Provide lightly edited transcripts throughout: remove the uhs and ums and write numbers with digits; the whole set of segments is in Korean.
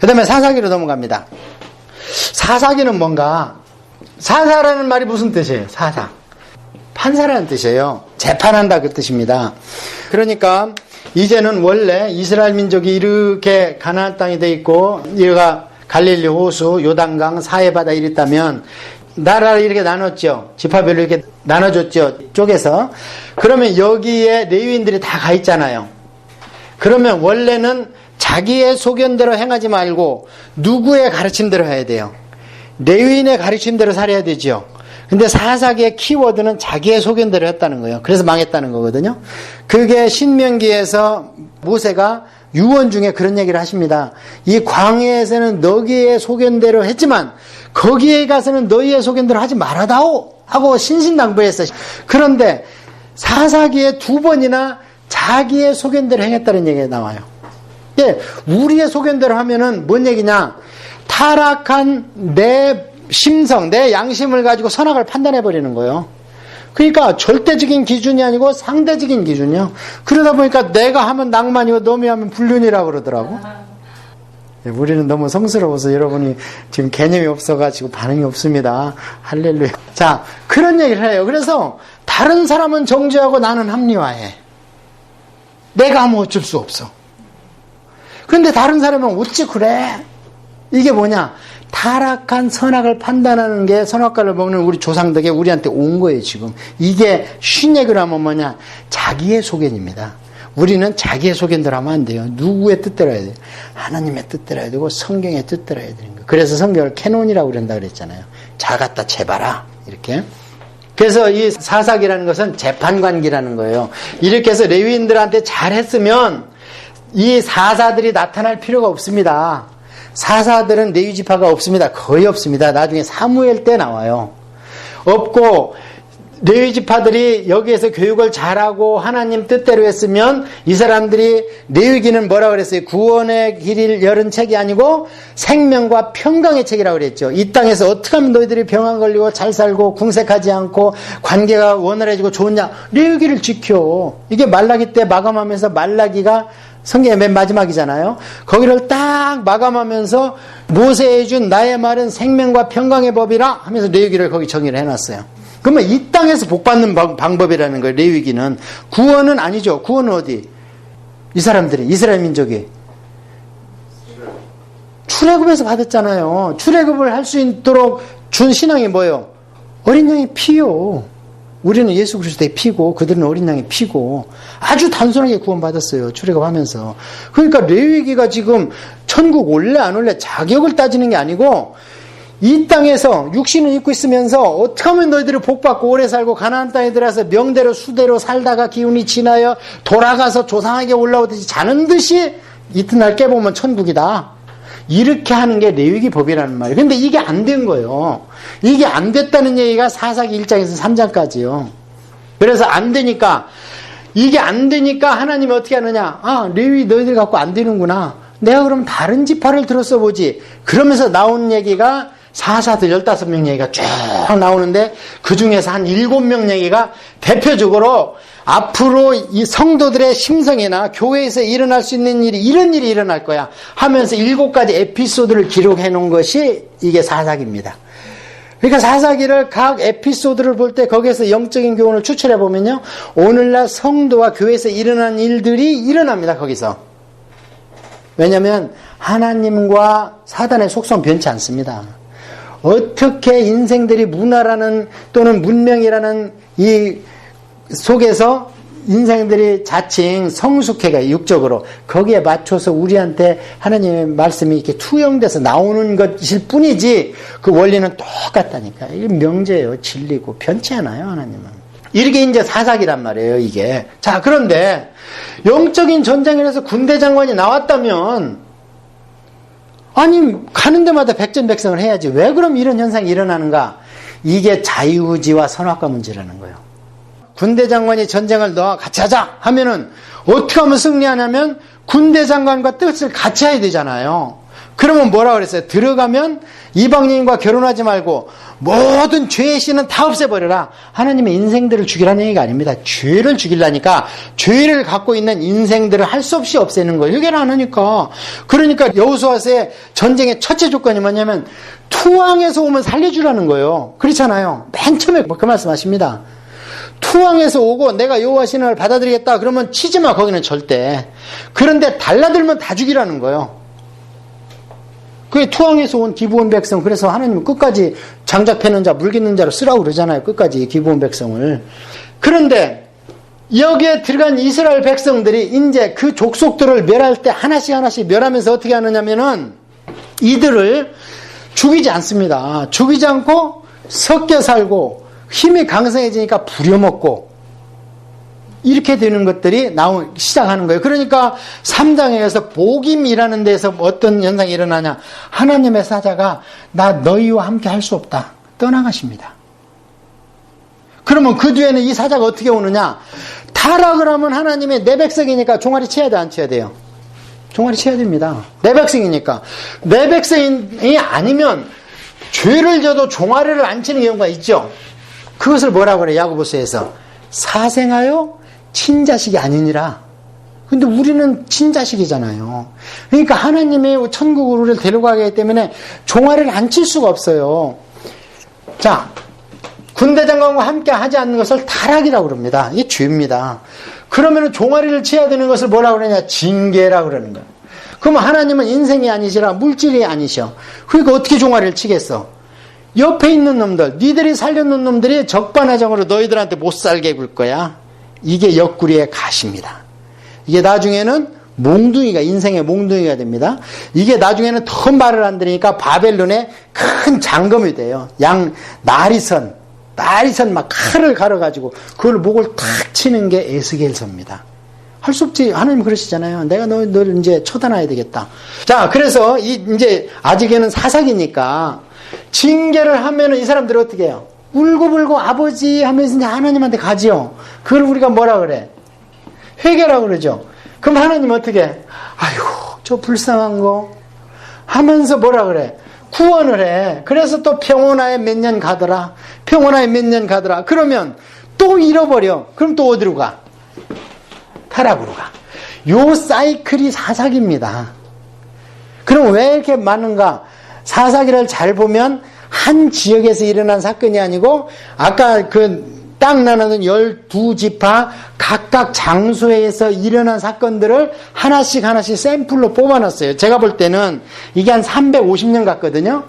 그 다음에 사사기로 넘어갑니다. 사사기는 뭔가? 사사라는 말이 무슨 뜻이에요? 사사. 판사라는 뜻이에요. 재판한다 그 뜻입니다. 그러니까 이제는 원래 이스라엘 민족이 이렇게 가나안 땅에 돼 있고 얘가 갈릴리 호수, 요단강, 사해바다 이랬다면 나라를 이렇게 나눴죠. 지파별로 이렇게 나눠줬죠. 쪼개서. 그러면 여기에 레위인들이 다 가 있잖아요. 그러면 원래는 자기의 소견대로 행하지 말고 누구의 가르침대로 해야 돼요. 레위인의 가르침대로 살아야 되죠. 근데 사사기의 키워드는 자기의 소견대로 했다는 거예요. 그래서 망했다는 거거든요. 그게 신명기에서 모세가 유언 중에 그런 얘기를 하십니다. 이 광야에서는 너희의 소견대로 했지만 거기에 가서는 너희의 소견대로 하지 말아다오 하고 신신당부했어요. 그런데 사사기에 2번이나 자기의 소견대로 행했다는 얘기가 나와요. 예, 우리의 소견대로 하면은 뭔 얘기냐? 타락한 내 심성, 내 양심을 가지고 선악을 판단해버리는 거예요. 그러니까 절대적인 기준이 아니고 상대적인 기준이요. 그러다 보니까 내가 하면 낭만이고 너이 하면 불륜이라고 그러더라고. 우리는 너무 성스러워서 여러분이 지금 개념이 없어가지고 반응이 없습니다. 할렐루야. 자, 그런 얘기를 해요. 그래서 다른 사람은 정죄하고 나는 합리화해. 내가 하면 어쩔 수 없어. 그런데 다른 사람은 어찌 그래? 이게 뭐냐? 타락한 선악을 판단하는 게 선악과를 먹는 우리 조상들에게 우리한테 온 거예요, 지금. 이게 쉬운 얘기로 하면 뭐냐? 자기의 소견입니다. 우리는 자기의 소견대로 하면 안 돼요. 누구의 뜻대로 해야 돼요? 하나님의 뜻대로 해야 되고 성경의 뜻대로 해야 되는 거예요. 그래서 성경을 캐논이라고 그런다 그랬잖아요. 잘 갖다 재봐라. 이렇게. 그래서 이 사사기라는 것은 재판관기라는 거예요. 이렇게 해서 레위인들한테 잘했으면 이 사사들이 나타날 필요가 없습니다. 사사들은 레위 지파가 없습니다. 거의 없습니다. 나중에 사무엘 때 나와요. 없고 레위 지파들이 여기에서 교육을 잘하고 하나님 뜻대로 했으면 이 사람들이 레위기는 뭐라고 그랬어요? 구원의 길을 열은 책이 아니고 생명과 평강의 책이라고 그랬죠. 이 땅에서 어떻게 하면 너희들이 병안 걸리고 잘 살고 궁색하지 않고 관계가 원활해지고 좋으냐? 레위기를 지켜. 이게 말라기 때 마감하면서 말라기가 성경의 맨 마지막이잖아요. 거기를 딱 마감하면서 모세에 준 나의 말은 생명과 평강의 법이라 하면서 레위기를 거기 정의를 해놨어요. 그러면 이 땅에서 복받는 방법이라는 거예요. 레위기는. 구원은 아니죠. 구원은 어디? 이 사람들이, 이스라엘 민족이 출애굽에서 받았잖아요. 출애굽을 할 수 있도록 준 신앙이 뭐예요? 어린 양의 피요. 우리는 예수 그리스도의 피고 그들은 어린 양의 피고 아주 단순하게 구원받았어요. 출애굽하면서. 그러니까 레위기가 지금 천국 올래 안 올래 자격을 따지는 게 아니고 이 땅에서 육신을 입고 있으면서 어떻게 하면 너희들이 복받고 오래 살고 가나안 땅에 들어가서 명대로 수대로 살다가 기운이 지나여 돌아가서 조상에게 올라오듯이 자는 듯이 이튿날 깨보면 천국이다. 이렇게 하는 게 레위기 법이라는 말이에요. 근데 이게 안 된 거예요. 이게 안 됐다는 얘기가 사사기 1장에서 3장까지요. 그래서 안 되니까 이게 안 되니까 하나님이 어떻게 하느냐? 아, 레위 너희들 갖고 안 되는구나. 내가 그럼 다른 지파를 들었어 보지. 그러면서 나온 얘기가 사사들 15명 얘기가 쭉 나오는데 그 중에서 한 7명 얘기가 대표적으로 앞으로 이 성도들의 심성이나 교회에서 일어날 수 있는 일이 이런 일이 일어날 거야 하면서 7가지 에피소드를 기록해 놓은 것이 이게 사사기입니다. 그러니까 사사기를 각 에피소드를 볼 때 거기에서 영적인 교훈을 추출해 보면요. 오늘날 성도와 교회에서 일어난 일들이 일어납니다. 거기서. 왜냐하면 하나님과 사단의 속성 변치 않습니다. 어떻게 인생들이 문화라는 또는 문명이라는 이 속에서 인생들이 자칭 성숙해가 육적으로 거기에 맞춰서 우리한테 하나님의 말씀이 이렇게 투영돼서 나오는 것일 뿐이지 그 원리는 똑같다니까. 이게 명제예요. 진리고 변치 않아요. 하나님은. 이렇게 이제 사사기란 말이에요. 이게. 자, 그런데 영적인 전쟁에서 군대 장관이 나왔다면 아니 가는 데마다 백전백승을 해야지. 왜 그럼 이런 현상이 일어나는가? 이게 자유의지와 선악과 문제라는 거예요. 군대 장관이 전쟁을 너 같이 하자 하면은 어떻게 하면 승리하냐면 군대 장관과 뜻을 같이 해야 되잖아요. 그러면 뭐라 그랬어요? 들어가면 이방인과 결혼하지 말고 모든 죄의 씨는 다 없애버려라. 하나님의 인생들을 죽이라는 얘기가 아닙니다. 죄를 죽이려니까 죄를 갖고 있는 인생들을 할 수 없이 없애는 거예요. 회개를 안 하니까. 그러니까 여호수아서의 전쟁의 첫째 조건이 뭐냐면 투항에서 오면 살려주라는 거예요. 그렇잖아요. 맨 처음에 그 말씀하십니다. 투항에서 오고 내가 여호와 신을 받아들이겠다 그러면 치지 마. 거기는 절대. 그런데 달라들면 다 죽이라는 거예요. 그게 투항에서 온 기브온 백성. 그래서 하나님은 끝까지 장작 패는 자, 물깃는 자로 쓰라고 그러잖아요. 끝까지 기브온 백성을. 그런데 여기에 들어간 이스라엘 백성들이 이제 그 족속들을 멸할 때 하나씩 멸하면서 어떻게 하느냐면은 이들을 죽이지 않습니다. 죽이지 않고 섞여 살고 힘이 강성해지니까 부려먹고 이렇게 되는 것들이 시작하는 거예요. 그러니까 3장에서 복임이라는 데서 어떤 현상이 일어나냐. 하나님의 사자가 나 너희와 함께 할 수 없다. 떠나가십니다. 그러면 그 뒤에는 이 사자가 어떻게 오느냐. 타락을 하면 하나님의 내 백성이니까 종아리 쳐야 돼, 안 쳐야 돼요? 종아리 쳐야 됩니다. 내 백성이니까. 내 백성이 아니면 죄를 져도 종아리를 안 치는 경우가 있죠. 그것을 뭐라고 그래, 야고보서에서. 사생하여 친자식이 아니니라. 근데 우리는 친자식이잖아요. 그러니까 하나님의 천국으로 우리를 데려가기 하기 때문에 종아리를 안 칠 수가 없어요. 자, 군대장관과 함께 하지 않는 것을 타락이라고 그럽니다. 이게 죄입니다. 그러면 종아리를 쳐야 되는 것을 뭐라고 그러냐? 징계라고 그러는 거예요. 그러면 하나님은 인생이 아니시라 물질이 아니셔. 그러니까 어떻게 종아리를 치겠어? 옆에 있는 놈들, 니들이 살려놓은 놈들이 적반하장으로 너희들한테 못 살게 굴 거야. 이게 옆구리의 가시입니다. 이게 나중에는 몽둥이가, 인생의 몽둥이가 됩니다. 이게 나중에는 더 말을 안 들으니까 바벨론의 큰 장검이 돼요. 나리선 막 칼을 갈아가지고 그걸 목을 탁 치는 게 에스겔서입니다. 할 수 없지. 하나님 그러시잖아요. 내가 너를 이제 쳐다놔야 되겠다. 자, 그래서 이제 아직에는 사사기니까 징계를 하면은 이 사람들이 어떻게 해요? 울고불고 아버지 하면서 이제 하나님한테 가지요. 그걸 우리가 뭐라 그래? 회개라고 그러죠. 그럼 하나님 어떻게 해? 아이고, 저 불쌍한 거 하면서 뭐라 그래? 구원을 해. 그래서 또 평온하에 몇 년 가더라. 평온하에 몇 년 가더라. 그러면 또 잃어버려. 그럼 또 어디로 가? 타락으로 가. 요 사이클이 사사기입니다. 그럼 왜 이렇게 많은가? 사사기를 잘 보면 한 지역에서 일어난 사건이 아니고 아까 그 땅 나누는 12지파 각각 장소에서 일어난 사건들을 하나씩 샘플로 뽑아놨어요. 제가 볼 때는 이게 한 350년 같거든요.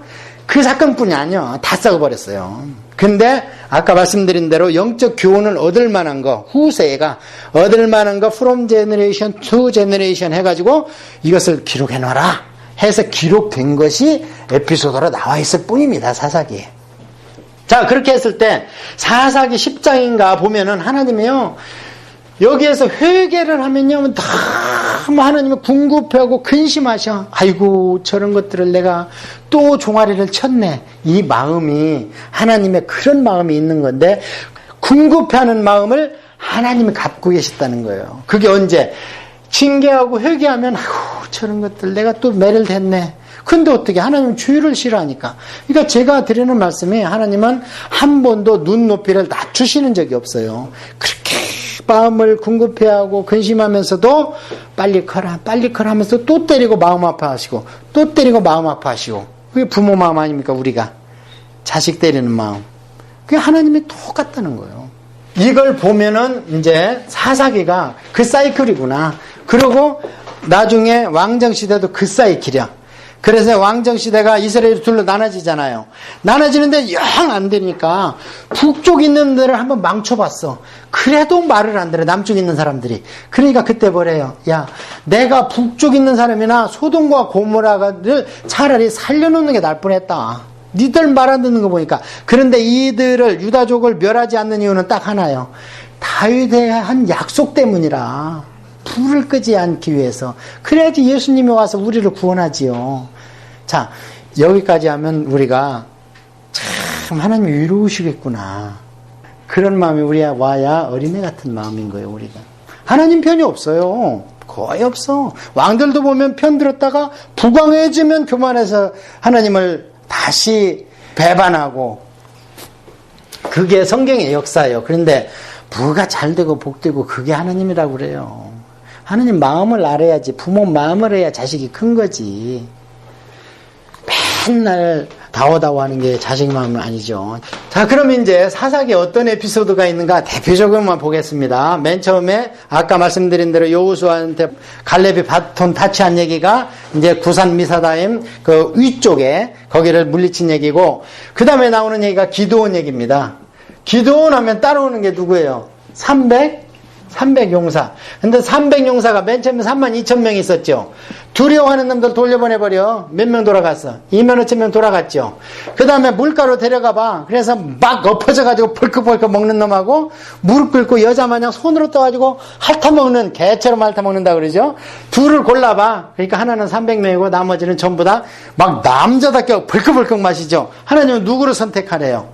그 사건뿐이 아니요. 다 썩어버렸어요. 근데 아까 말씀드린 대로 영적 교훈을 얻을 만한 거, 후세가 얻을 만한 거 from generation to generation 해가지고 이것을 기록해놔라 해서 기록된 것이 에피소드로 나와 있을 뿐입니다. 사사기에. 자, 그렇게 했을 때 사사기 10장인가 보면은 하나님이요, 여기에서 회개를 하면요 너무 하나님이 궁급해하고 근심하셔. 아이고, 저런 것들을 내가 또 종아리를 쳤네. 이 마음이 하나님의 그런 마음이 있는 건데 궁급해하는 마음을 하나님이 갖고 계셨다는 거예요. 그게 언제? 징계하고 회개하면 아이고, 저런 것들 내가 또 매를 댔네. 근데 어떻게? 하나님은 죄를 싫어하니까. 그러니까 제가 드리는 말씀이 하나님은 한 번도 눈높이를 낮추시는 적이 없어요. 그렇게 마음을 궁급해하고 근심하면서도 빨리 커라 하면서 또 때리고 마음 아파하시고 또 때리고 마음 아파하시고. 그게 부모 마음 아닙니까? 우리가 자식 때리는 마음. 그게 하나님이 똑같다는 거예요. 이걸 보면은 이제 사사기가 그 사이클이구나. 그리고 나중에 왕정시대도 그 사이클이야. 그래서 왕정시대가 이스라엘이 둘로 나눠지잖아요. 나눠지는데 영 안 되니까 북쪽 있는 데를 한번 망쳐봤어. 그래도 말을 안 들어, 남쪽 있는 사람들이. 그러니까 그때 뭐래요? 야, 내가 북쪽 있는 사람이나 소돔과 고모라를 차라리 살려놓는 게 나을 뻔했다. 니들 말 안 듣는 거 보니까. 그런데 이들을, 유다족을 멸하지 않는 이유는 딱 하나요. 다윗의 한 약속 때문이라. 불을 끄지 않기 위해서. 그래야지 예수님이 와서 우리를 구원하지요. 자, 여기까지 하면 우리가 참 하나님이 위로우시겠구나. 그런 마음이 우리가 와야 어린애 같은 마음인 거예요, 우리가. 하나님 편이 없어요. 거의 없어. 왕들도 보면 편 들었다가 부강해지면 교만해서 하나님을 다시 배반하고 그게 성경의 역사예요. 그런데 부가 잘 되고 복되고 그게 하나님이라고 그래요. 하나님 마음을 알아야지. 부모 마음을 해야 자식이 큰 거지. 맨날 다워다워 하는 게 자식 마음은 아니죠. 자, 그럼 이제 사사기에 어떤 에피소드가 있는가 대표적으로만 보겠습니다. 맨 처음에 아까 말씀드린 대로 여호수아한테 갈렙이 바톤 타치한 얘기가 이제 구산 미사다임 그 위쪽에 거기를 물리친 얘기고, 그 다음에 나오는 얘기가 기드온 얘기입니다. 기드온 하면 따라오는 게 누구예요? 300 용사. 근데 300 용사가 맨 처음에 32,000명 있었죠. 두려워하는 놈들 돌려보내버려. 몇 명 돌아갔어? 25,000명 돌아갔죠. 그 다음에 물가로 데려가봐. 그래서 막 엎어져가지고 벌컥벌컥 먹는 놈하고 무릎 꿇고 여자 마냥 손으로 떠가지고 핥아먹는, 개처럼 핥아먹는다 그러죠. 둘을 골라봐. 그러니까 하나는 300명이고 나머지는 전부 다 막 남자답게 벌컥벌컥 마시죠. 하나님은 누구를 선택하래요?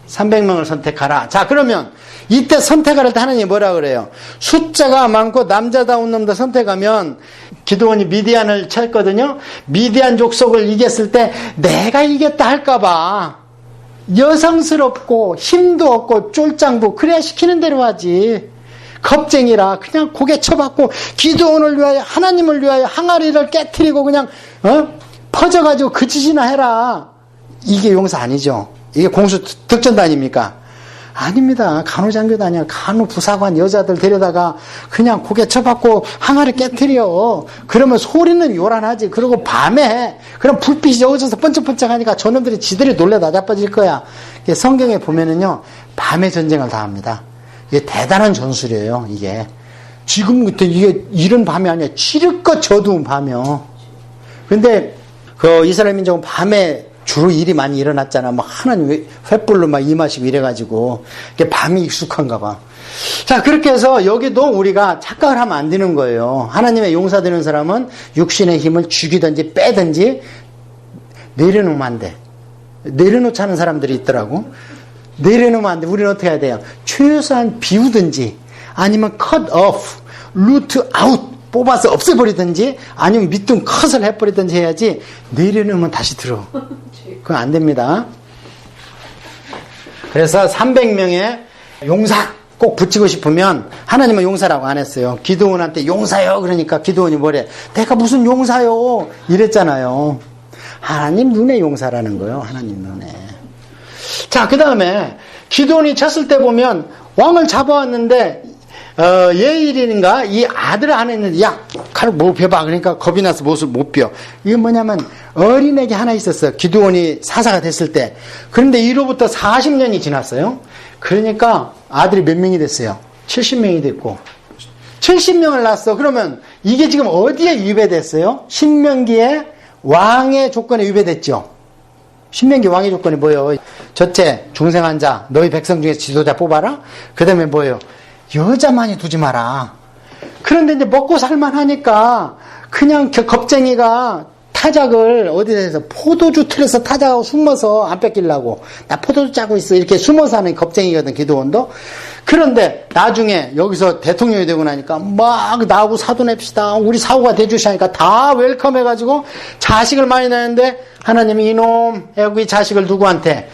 300명을 선택하라. 자, 그러면 이때 선택할 때 하나님이 뭐라 그래요? 숫자가 많고 남자다운 놈들 선택하면, 기드온이 미디안을 쳤거든요. 미디안 족속을 이겼을 때 내가 이겼다 할까봐 여성스럽고 힘도 없고 쫄짱부, 그래야 시키는 대로 하지. 겁쟁이라 그냥 고개 쳐박고 기드온을 위하여, 하나님을 위하여 항아리를 깨트리고 그냥 퍼져가지고 그 짓이나 해라. 이게 용사 아니죠. 이게 공수 특전단입니까? 아닙니다. 간호장교도 아니야. 간호부사관 여자들 데려다가 그냥 고개 쳐박고 항아리 깨트려. 그러면 소리는 요란하지. 그리고 밤에 해. 그럼 불빛이 어디서 번쩍번쩍하니까 저놈들이 지들이 놀래 나자빠질 거야. 성경에 보면은요, 밤에 전쟁을 다 합니다. 이게 대단한 전술이에요. 이게 지금 이게 이런 밤이 아니야. 지륵껏 저두운 밤이요. 근데 그 이스라엘 민족은 밤에 주로 일이 많이 일어났잖아. 막 하나님 횃불로 막 임하시고 이래가지고 밤이 익숙한가 봐. 자, 그렇게 해서 여기도 우리가 착각을 하면 안 되는 거예요. 하나님의 용사 되는 사람은 육신의 힘을 죽이든지 빼든지 내려놓으면 안 돼. 내려놓지 않은 사람들이 있더라고. 내려놓으면 안 돼. 우리는 어떻게 해야 돼요? 최소한 비우든지 아니면 cut off, root out, 뽑아서 없애버리든지 아니면 밑둥 컷을 해버리든지 해야지. 내려놓으면 다시 들어. 그건 안 됩니다. 그래서 300명의 용사 꼭 붙이고 싶으면, 하나님은 용사라고 안 했어요. 기드온한테 용사요 그러니까 기드온이 뭐래? 내가 무슨 용사요 이랬잖아요. 하나님 눈에 용사라는 거예요. 하나님 눈에. 자, 그 다음에 기드온이 쳤을 때 보면 왕을 잡아왔는데 예일인가 이 아들 안에 있는데, 야, 칼을 못 펴봐. 그러니까 겁이 나서 못을 못 펴. 이게 뭐냐면 어린애기 하나 있었어요. 기드온이 사사가 됐을 때. 그런데 이로부터 40년이 지났어요. 그러니까 아들이 몇 명이 됐어요? 70명이 됐고 70명을 낳았어. 그러면 이게 지금 어디에 위배됐어요? 신명기에 왕의 조건에 위배됐죠. 신명기 왕의 조건이 뭐예요? 첫째, 중생한 자, 너희 백성 중에서 지도자 뽑아라. 그 다음에 뭐예요? 여자 많이 두지 마라. 그런데 이제 먹고 살만하니까 그냥 겁쟁이가 타작을 어디서 포도주 틀에서 타작하고 숨어서 안 뺏기려고, 나 포도주 짜고 있어 이렇게 숨어서 하는 겁쟁이거든, 기드온도. 그런데 나중에 여기서 대통령이 되고 나니까 막 나하고 사돈 냅시다, 우리 사후가 대주시하니까 다 웰컴 해가지고 자식을 많이 낳는데, 하나님이 이놈 여기 자식을 누구한테?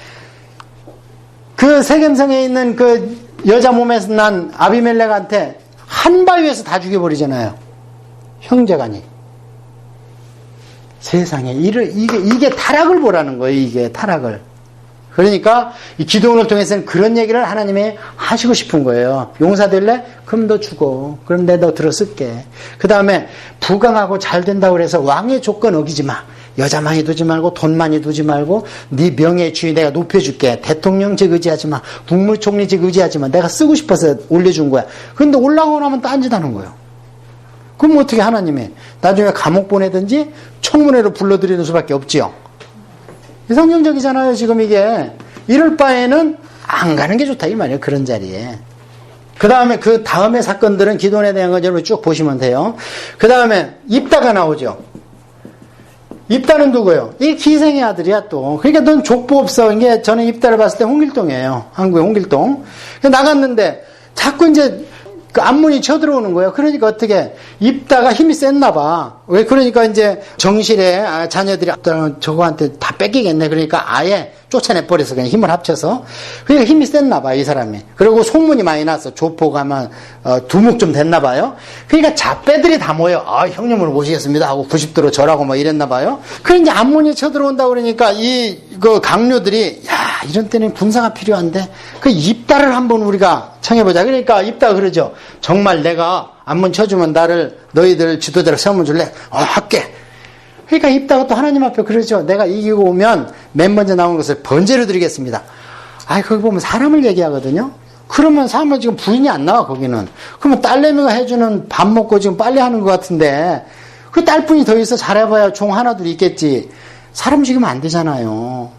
그 세겜성에 있는 그 여자 몸에서 난 아비멜렉한테 한 바위에서 다 죽여버리잖아요. 형제간이. 세상에 이게 타락을 보라는 거예요. 이게 타락을. 그러니까 이 기도원을 통해서는 그런 얘기를 하나님이 하시고 싶은 거예요. 용사 될래? 그럼 너 죽어. 그럼 내가 너 들어쓸게. 그 다음에 부강하고 잘 된다고 그래서 왕의 조건 어기지 마. 여자 많이 두지 말고 돈 많이 두지 말고 네 명예의 주의 내가 높여줄게. 대통령직 의지하지 마. 국무총리직 의지하지 마. 내가 쓰고 싶어서 올려준 거야. 그런데 올라오고 나면 딴짓하는 거예요. 그럼 어떻게 하나님이 나중에 감옥 보내든지 청문회로 불러들이는 수밖에 없지요. 성경적이잖아요. 지금 이게. 이럴 바에는 안 가는 게 좋다 이 말이에요. 그런 자리에. 그 다음에 사건들은 기도원에 대한 건 여러분 쭉 보시면 돼요. 그 다음에 입다가 나오죠. 입다는 누구예요? 이 기생의 아들이야 또. 그러니까 넌 족보 없어. 이게 저는 입다를 봤을 때 홍길동이에요. 한국의 홍길동. 나갔는데 자꾸 이제 그 암몬이 쳐들어오는 거예요. 그러니까 어떻게 입다가 힘이 셌나 봐. 왜 그러니까 이제 정실에 자녀들이 저거한테 다 뺏기겠네. 그러니까 아예 쫓아내 버려서 그냥 힘을 합쳐서. 그러니까 힘이 셌나 봐, 이 사람이. 그리고 소문이 많이 났어. 조포가 아마 두목 좀 됐나 봐요. 그러니까 잡배들이 다 모여. 형님을 모시겠습니다 하고 90도로 절하고 뭐 이랬나 봐요. 그래 이제 암몬이 쳐들어온다 그러니까 그 강료들이 이런 때는 군사가 필요한데 그 입다를 한번 우리가 청해보자. 그러니까 입다가 그러죠. 정말 내가 암몬 쳐주면 너희들 지도자로 세우면 줄래? 할게. 그러니까 입다가 또 하나님 앞에 그러죠. 내가 이기고 오면 맨 먼저 나온 것을 번제로 드리겠습니다. 거기 보면 사람을 얘기하거든요. 그러면 사람은 지금 부인이 안 나와, 거기는. 그러면 딸내미가 해주는 밥 먹고 지금 빨래 하는 것 같은데 그 딸뿐이 더 있어. 잘해봐야 종 하나둘 있겠지. 사람 죽이면 안 되잖아요.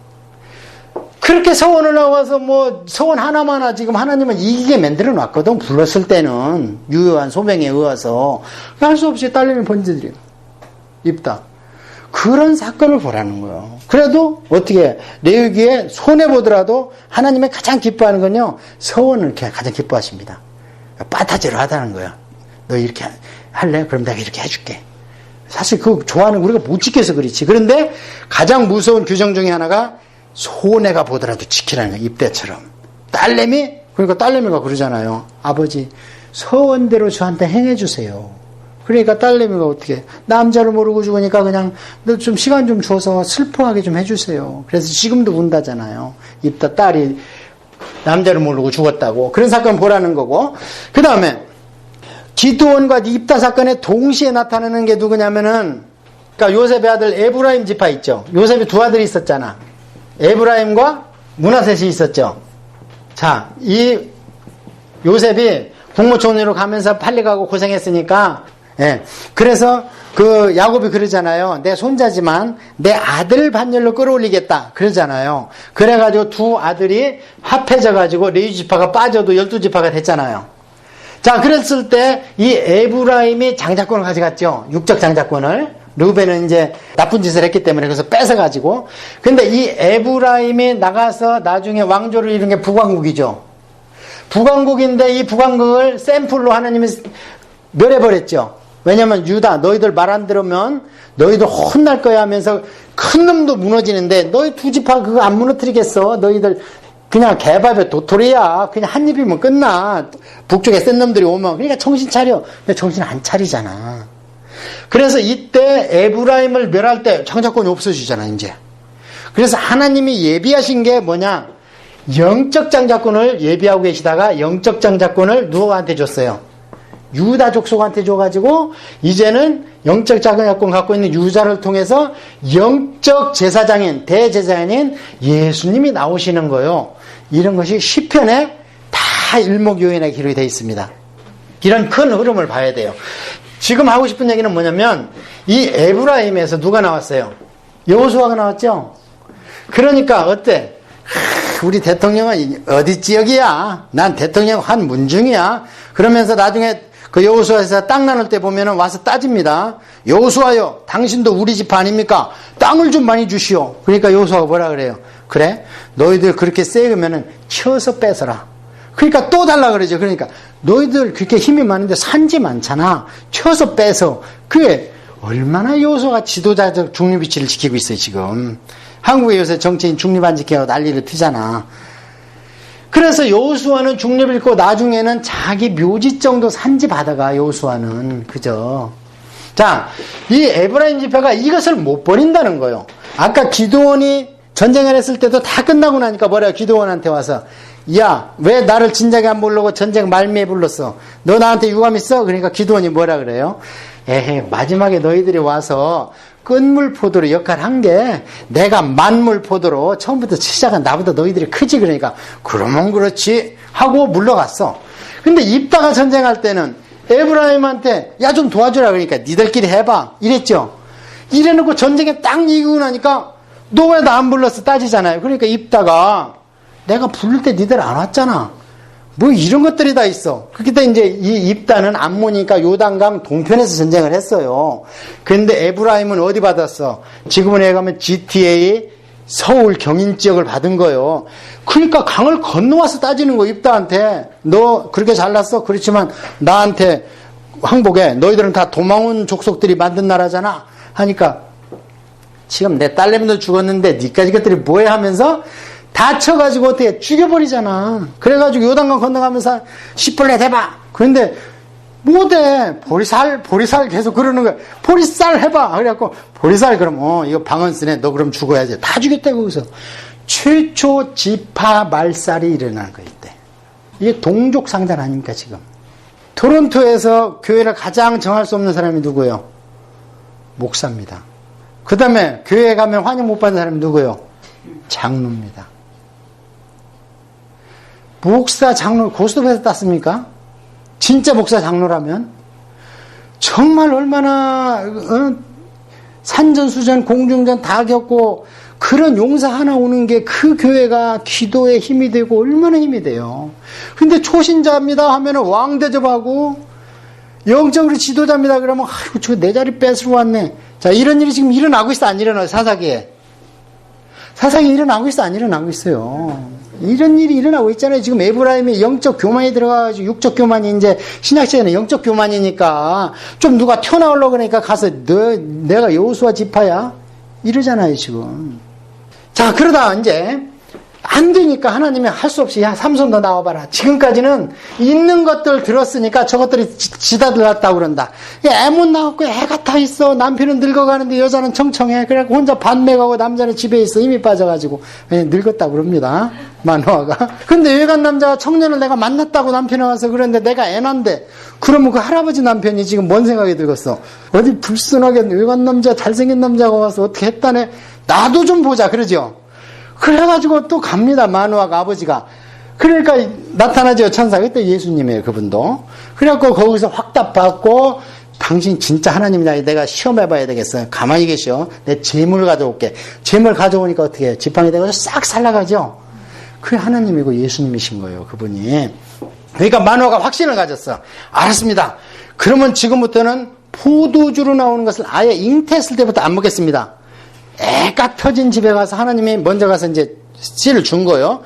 그렇게 서원을 나와서 서원 하나마나 지금 하나님은 이기게 만들어 놨거든. 불렀을 때는 유효한 소명에 의해서 할 수 없이 딸내미 번제드려 입다. 그런 사건을 보라는 거예요. 그래도 어떻게 레위기에 손해보더라도 하나님의 가장 기뻐하는 건요, 서원을 이렇게 가장 기뻐하십니다. 빠타지로 하다는 거예요. 너 이렇게 할래? 그럼 내가 이렇게 해줄게. 사실 그 좋아하는 우리가 못 지켜서 그렇지. 그런데 가장 무서운 규정 중에 하나가 손해가 보더라도 지키라는 거예요. 입대처럼. 그러니까 딸내미가 그러잖아요. 아버지, 서원대로 저한테 행해주세요. 그러니까 딸내미가 어떻게, 남자를 모르고 죽으니까 그냥 너 좀 시간 좀 줘서 슬퍼하게 좀 해주세요. 그래서 지금도 운다잖아요. 입다 딸이 남자를 모르고 죽었다고. 그런 사건 보라는 거고. 그 다음에 기드온과 입다 사건에 동시에 나타나는 게 누구냐면은, 그러니까 요셉의 아들 에브라임 지파 있죠. 요셉이 두 아들이 있었잖아. 에브라임과 므낫셋이 있었죠. 자, 이 요셉이 국무총리로 가면서 팔려가고 고생했으니까, 그래서 그 야곱이 그러잖아요. 내 손자지만 내 아들 반열로 끌어올리겠다 그러잖아요. 그래가지고 두 아들이 합해져가지고 레위 지파가 빠져도 12지파가 됐잖아요. 자, 그랬을 때 이 에브라임이 장자권을 가져갔죠. 육적 장자권을. 르우벤은 이제 나쁜 짓을 했기 때문에 그래서 뺏어가지고. 근데 이 에브라임이 나가서 나중에 왕조를 이룬 게 북왕국이죠. 북왕국인데 이 북왕국을 샘플로 하나님이 멸해버렸죠. 왜냐면 유다, 너희들 말 안 들으면 너희들 혼날 거야 하면서 큰 놈도 무너지는데 너희 두 지파 그거 안 무너뜨리겠어. 너희들 그냥 개밥에 도토리야. 그냥 한 입이면 끝나. 북쪽에 센 놈들이 오면. 그러니까 정신 차려. 근데 정신 안 차리잖아. 그래서 이때 에브라임을 멸할 때 장자권이 없어지잖아, 이제. 그래서 하나님이 예비하신 게 뭐냐? 영적 장자권을 예비하고 계시다가 영적 장자권을 누구한테 줬어요? 유다 족속한테 줘가지고 이제는 영적 장자권 갖고 있는 유다를 통해서 영적 제사장인, 대제사장인 예수님이 나오시는 거예요. 이런 것이 시편에 다 일목요연하게 기록이 되어 있습니다. 이런 큰 흐름을 봐야 돼요. 지금 하고 싶은 얘기는 뭐냐면 이 에브라임에서 누가 나왔어요? 여호수아가 나왔죠? 그러니까 어때? 우리 대통령은 어디 지역이야? 난 대통령 한 문중이야. 그러면서 나중에 그 여호수아에서 땅 나눌 때 보면은 와서 따집니다. 여호수아요, 당신도 우리 집 아닙니까? 땅을 좀 많이 주시오. 그러니까 여호수아가 뭐라 그래요? 그래? 너희들 그렇게 세으면은 쳐서 뺏어라. 그러니까 또 달라 그러죠. 그러니까 너희들 그렇게 힘이 많은데 산지 많잖아. 쳐서 빼서. 그게 얼마나 여호수아가 지도자적 중립위치를 지키고 있어요, 지금. 한국에 요새 정치인 중립 안 지키고 난리를 피잖아. 그래서 여호수아는 중립을 잃고 나중에는 자기 묘지 정도 산지 받아가, 여호수아는. 그죠? 자, 이 에브라임 지파가 이것을 못 버린다는 거예요. 아까 기드온이 전쟁을 했을 때도 다 끝나고 나니까 뭐래요? 기드온한테 와서. 야, 왜 나를 진작에 안 부르고 전쟁 말미에 불렀어? 너 나한테 유감 있어? 그러니까 기드온이 뭐라 그래요? 에헤, 마지막에 너희들이 와서 끝물포도로 역할한 게 내가 만물포도로 처음부터 시작한 나보다 너희들이 크지. 그러니까 그러면 그렇지 하고 물러갔어. 근데 입다가 전쟁할 때는 에브라임한테 야, 좀 도와주라. 그러니까 니들끼리 해봐 이랬죠. 이래놓고 전쟁에 딱 이기고 나니까 너 왜 나 안 불렀어? 따지잖아요. 그러니까 입다가 내가 부를 때 니들 안 왔잖아. 뭐 이런 것들이 다 있어. 그때 이제 이 입다는 암몬이니까 요단강 동편에서 전쟁을 했어요. 그런데 에브라임은 어디 받았어? 지금은 에 가면 GTA 서울 경인 지역을 받은 거예요. 그러니까 강을 건너와서 따지는 거 입다한테. 너 그렇게 잘났어? 그렇지만 나한테 항복해. 너희들은 다 도망 온 족속들이 만든 나라잖아. 하니까 지금 내 딸내미도 죽었는데 니까지 것들이 뭐해 하면서 다쳐가지고 어떻게 죽여버리잖아. 그래가지고 요단강 건너가면서 시벌레 대봐. 그런데 못해. 보리살 계속 그러는 거야. 보리살 해봐. 그래갖고 보리살 그럼 이거 방언쓰네. 너 그럼 죽어야지. 다 죽였대 거기서. 최초 지파 말살이 일어난 거 이때. 이게 동족 상단 아닙니까 지금. 토론토에서 교회를 가장 정할 수 없는 사람이 누구예요? 목사입니다. 그 다음에 교회에 가면 환영 못 받는 사람이 누구예요? 장로입니다. 목사 장로 고스톱에서 땄습니까? 진짜 목사 장로라면 정말 얼마나 산전수전 공중전 다 겪고 그런 용사 하나 오는 게 그 교회가 기도에 힘이 되고 얼마나 힘이 돼요. 근데 초신자입니다 하면은 왕 대접하고 영적으로 지도자입니다 그러면 아이고 저 내 자리 뺏으러 왔네. 자, 이런 일이 지금 일어나고 있어 안 일어나요? 사사기에 일어나고 있어 안 일어나고 있어요? 이런 일이 일어나고 있잖아요. 지금 에브라임이 영적 교만이 들어가가지고 육적 교만이 이제 신약시대는 영적 교만이니까 좀 누가 튀어나오려고 그러니까 가서 내가 여호수아 지파야 이러잖아요 지금. 자, 그러다 이제 안 되니까 하나님이 할 수 없이 야 삼손 너 나와봐라. 지금까지는 있는 것들 들었으니까 저것들이 지다들 났다고 그런다. 애 못 나왔고 애가 다 있어. 남편은 늙어가는데 여자는 청청해. 그래갖고 혼자 반매가고 남자는 집에 있어. 힘이 빠져가지고 늙었다고 그럽니다. 마노아가. 근데 외간 남자가 청년을 내가 만났다고 남편이 와서 그런데 내가 애 난데 그러면 그 할아버지 남편이 지금 뭔 생각이 들겠어. 어디 불순하게 외간 남자 잘생긴 남자가 와서 어떻게 했다네. 나도 좀 보자 그러죠. 그래가지고 또 갑니다. 마노아가 아버지가. 그러니까 나타나죠. 천사. 그때 예수님이에요. 그분도. 그래갖고 거기서 확답받고 당신 진짜 하나님이다. 내가 시험해봐야 되겠어요. 가만히 계셔. 내 재물 가져올게. 재물 가져오니까 어떻게 해? 지팡이 대고 싹 살라가죠. 그게 하나님이고 예수님이신 거예요. 그분이. 그러니까 마노아가 확신을 가졌어. 알았습니다. 그러면 지금부터는 포도주로 나오는 것을 아예 잉태했을 때부터 안 먹겠습니다. 애가 터진 집에 가서 하나님이 먼저 가서 이제 씨를 준 거예요.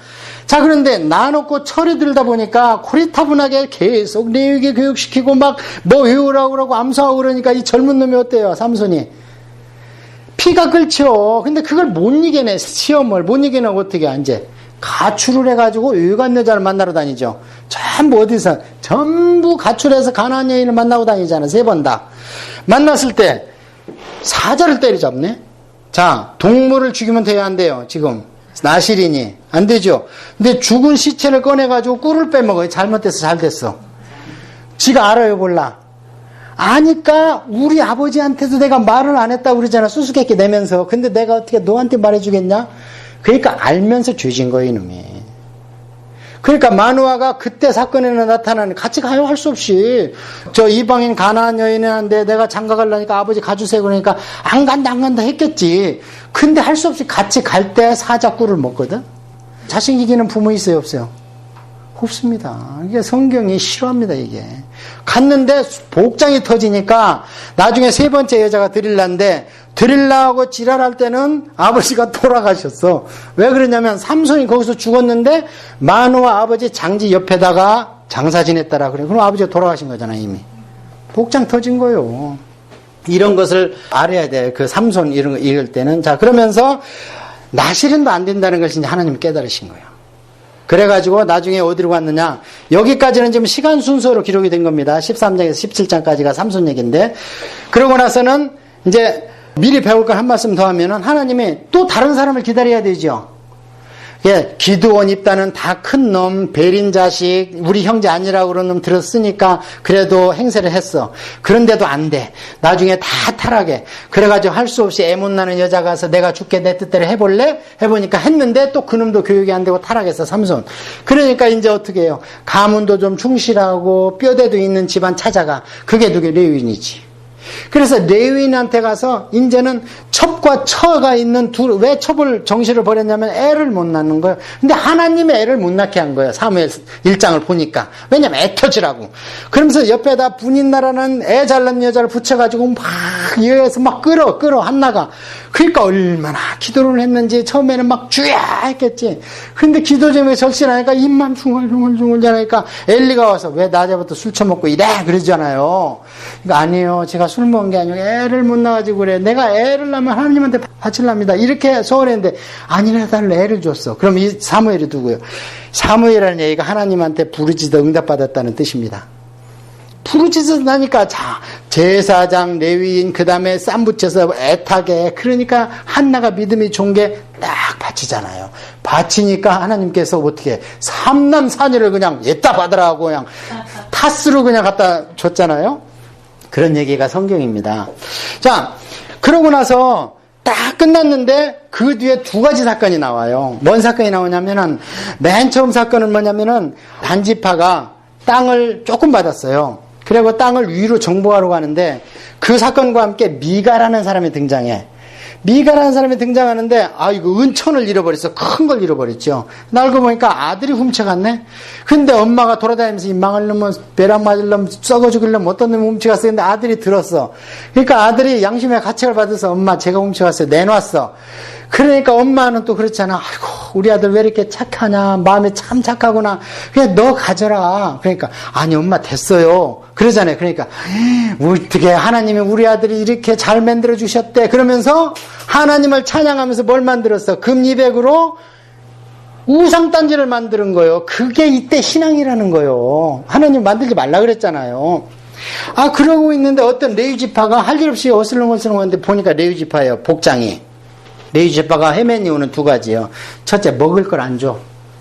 자, 그런데 나놓고 철이 들다 보니까 고리타분하게 계속 레위기 교육시키고 막 뭐 외우라고 그러고 암수하고 그러니까 이 젊은 놈이 어때요? 삼손이. 피가 끓죠. 근데 그걸 못 이겨내. 시험을 못 이겨내고 어떻게 이제 가출을 해가지고 외간 여자를 만나러 다니죠. 전부 어디서 전부 가출해서 가나안 여인을 만나고 다니잖아. 3번 다. 만났을 때 사자를 때려잡네. 자, 동물을 죽이면 돼야 안 돼요. 지금 나실이니 안 되죠. 근데 죽은 시체를 꺼내가지고 꿀을 빼먹어요. 잘못돼서 잘 됐어. 지가 알아요 몰라. 아니까 우리 아버지한테도 내가 말을 안 했다고 그러잖아. 수수께끼 내면서. 근데 내가 어떻게 너한테 말해주겠냐. 그러니까 알면서 죄진 거예요 이놈이. 그러니까 마노아가 그때 사건에는 나타나는 같이 가요 할 수 없이. 저 이방인 가나안 여인한테 내가 장가 가려니까 아버지 가주세요 그러니까 안 간다 했겠지. 근데 할 수 없이 같이 갈 때 사자 꿀을 먹거든. 자식 이기는 부모 있어요 없어요? 없습니다. 이게 성경이 싫어합니다 이게. 갔는데 복장이 터지니까 나중에 3번째 여자가 드릴라인데 드릴라하고 지랄할 때는 아버지가 돌아가셨어. 왜 그러냐면 삼손이 거기서 죽었는데 마노아 아버지 장지 옆에다가 장사 지냈다라 그래. 그럼 아버지가 돌아가신 거잖아 이미. 복장 터진 거예요. 이런 것을 알아야 돼. 그 삼손 이런 거 읽을 때는. 자, 그러면서 나실은도 안 된다는 것을 이제 하나님이 깨달으신 거예요. 그래가지고 나중에 어디로 갔느냐. 여기까지는 지금 시간 순서로 기록이 된 겁니다. 13장에서 17장까지가 삼손 얘기인데. 그러고 나서는 이제 미리 배울 걸 한 말씀 더 하면은 하나님이 또 다른 사람을 기다려야 되죠. 예, 기드온 입다는 다 큰 놈, 베린 자식, 우리 형제 아니라고 그런 놈 들었으니까 그래도 행세를 했어. 그런데도 안 돼. 나중에 다 타락해. 그래가지고 할 수 없이 애 못 나는 여자 가서 내가 죽게 내 뜻대로 해볼래? 해보니까 했는데 또 그놈도 교육이 안 되고 타락했어, 삼손. 그러니까 이제 어떻게 해요? 가문도 좀 충실하고 뼈대도 있는 집안 찾아가. 그게 누구? 레위인이지. 그래서 레위인한테 가서 이제는 첩과 처가 있는 왜 첩을 정시를 버렸냐면 애를 못 낳는 거예요. 근데 하나님이 애를 못 낳게 한 거예요. 사무엘 1장을 보니까. 왜냐면 애 터지라고. 그러면서 옆에다 분인나라는 애 잘 낳는 여자를 붙여가지고 막 여기에서 막 끌어 한나가. 그러니까 얼마나 기도를 했는지 처음에는 막 주야 했겠지. 근데 기도 제목에 절실하니까 입만 중얼중얼 자니까 엘리가 와서 왜 낮에부터 술 처먹고 이래 그러잖아요. 그러니까 아니에요. 제가 술 먹은 게 아니고 애를 못 낳아가지고 그래. 내가 애를 낳으면 하나님한테 바칠랍니다. 이렇게 소원했는데 아니라 달래 애를 줬어. 그럼 이 사무엘이 누구예요? 사무엘이라는 얘기가 하나님한테 부르짖어 응답받았다는 뜻입니다. 부르짖어 나니까 자 제사장 레위인 그 다음에 쌈 붙여서 애타게 그러니까 한나가 믿음이 좋은 게 딱 바치잖아요. 바치니까 하나님께서 어떻게 삼남 사녀를 그냥 예따 받으라고 그냥 타스로 그냥 갖다 줬잖아요. 그런 얘기가 성경입니다. 자 그러고 나서 딱 끝났는데 그 뒤에 두 가지 사건이 나와요. 뭔 사건이 나오냐면은 맨 처음 사건은 뭐냐면은 단지파가 땅을 조금 받았어요. 그리고 땅을 위로 정복하러 가는데 그 사건과 함께 미가라는 사람이 등장해. 미가라는 사람이 등장하는데 이거 은천을 잃어버렸어. 큰 걸 잃어버렸죠. 알고 보니까 아들이 훔쳐갔네. 근데 엄마가 돌아다니면서 이 망할 놈은 벼락 맞을 놈 썩어 죽일 놈 어떤 놈이 훔쳐갔어. 근데 아들이 들었어. 그러니까 아들이 양심의 가책을 받아서 엄마 제가 훔쳐갔어요. 내놨어. 그러니까 엄마는 또 그렇잖아. 아이고 우리 아들 왜 이렇게 착하냐. 마음이 참 착하구나. 그냥 너 가져라. 그러니까 아니 엄마 됐어요. 그러잖아요. 그러니까 어떻게 하나님이 우리 아들이 이렇게 잘 만들어 주셨대. 그러면서 하나님을 찬양하면서 뭘 만들었어? 금 200으로 우상단지를 만드는 거예요. 그게 이때 신앙이라는 거예요. 하나님 만들지 말라 그랬잖아요. 그러고 있는데 어떤 레위지파가 할 일 없이 어슬렁어슬렁 하는데 보니까 레위지파예요. 복장이. 레위지파가 헤맨 이유는 두 가지예요. 첫째, 먹을 걸 안 줘.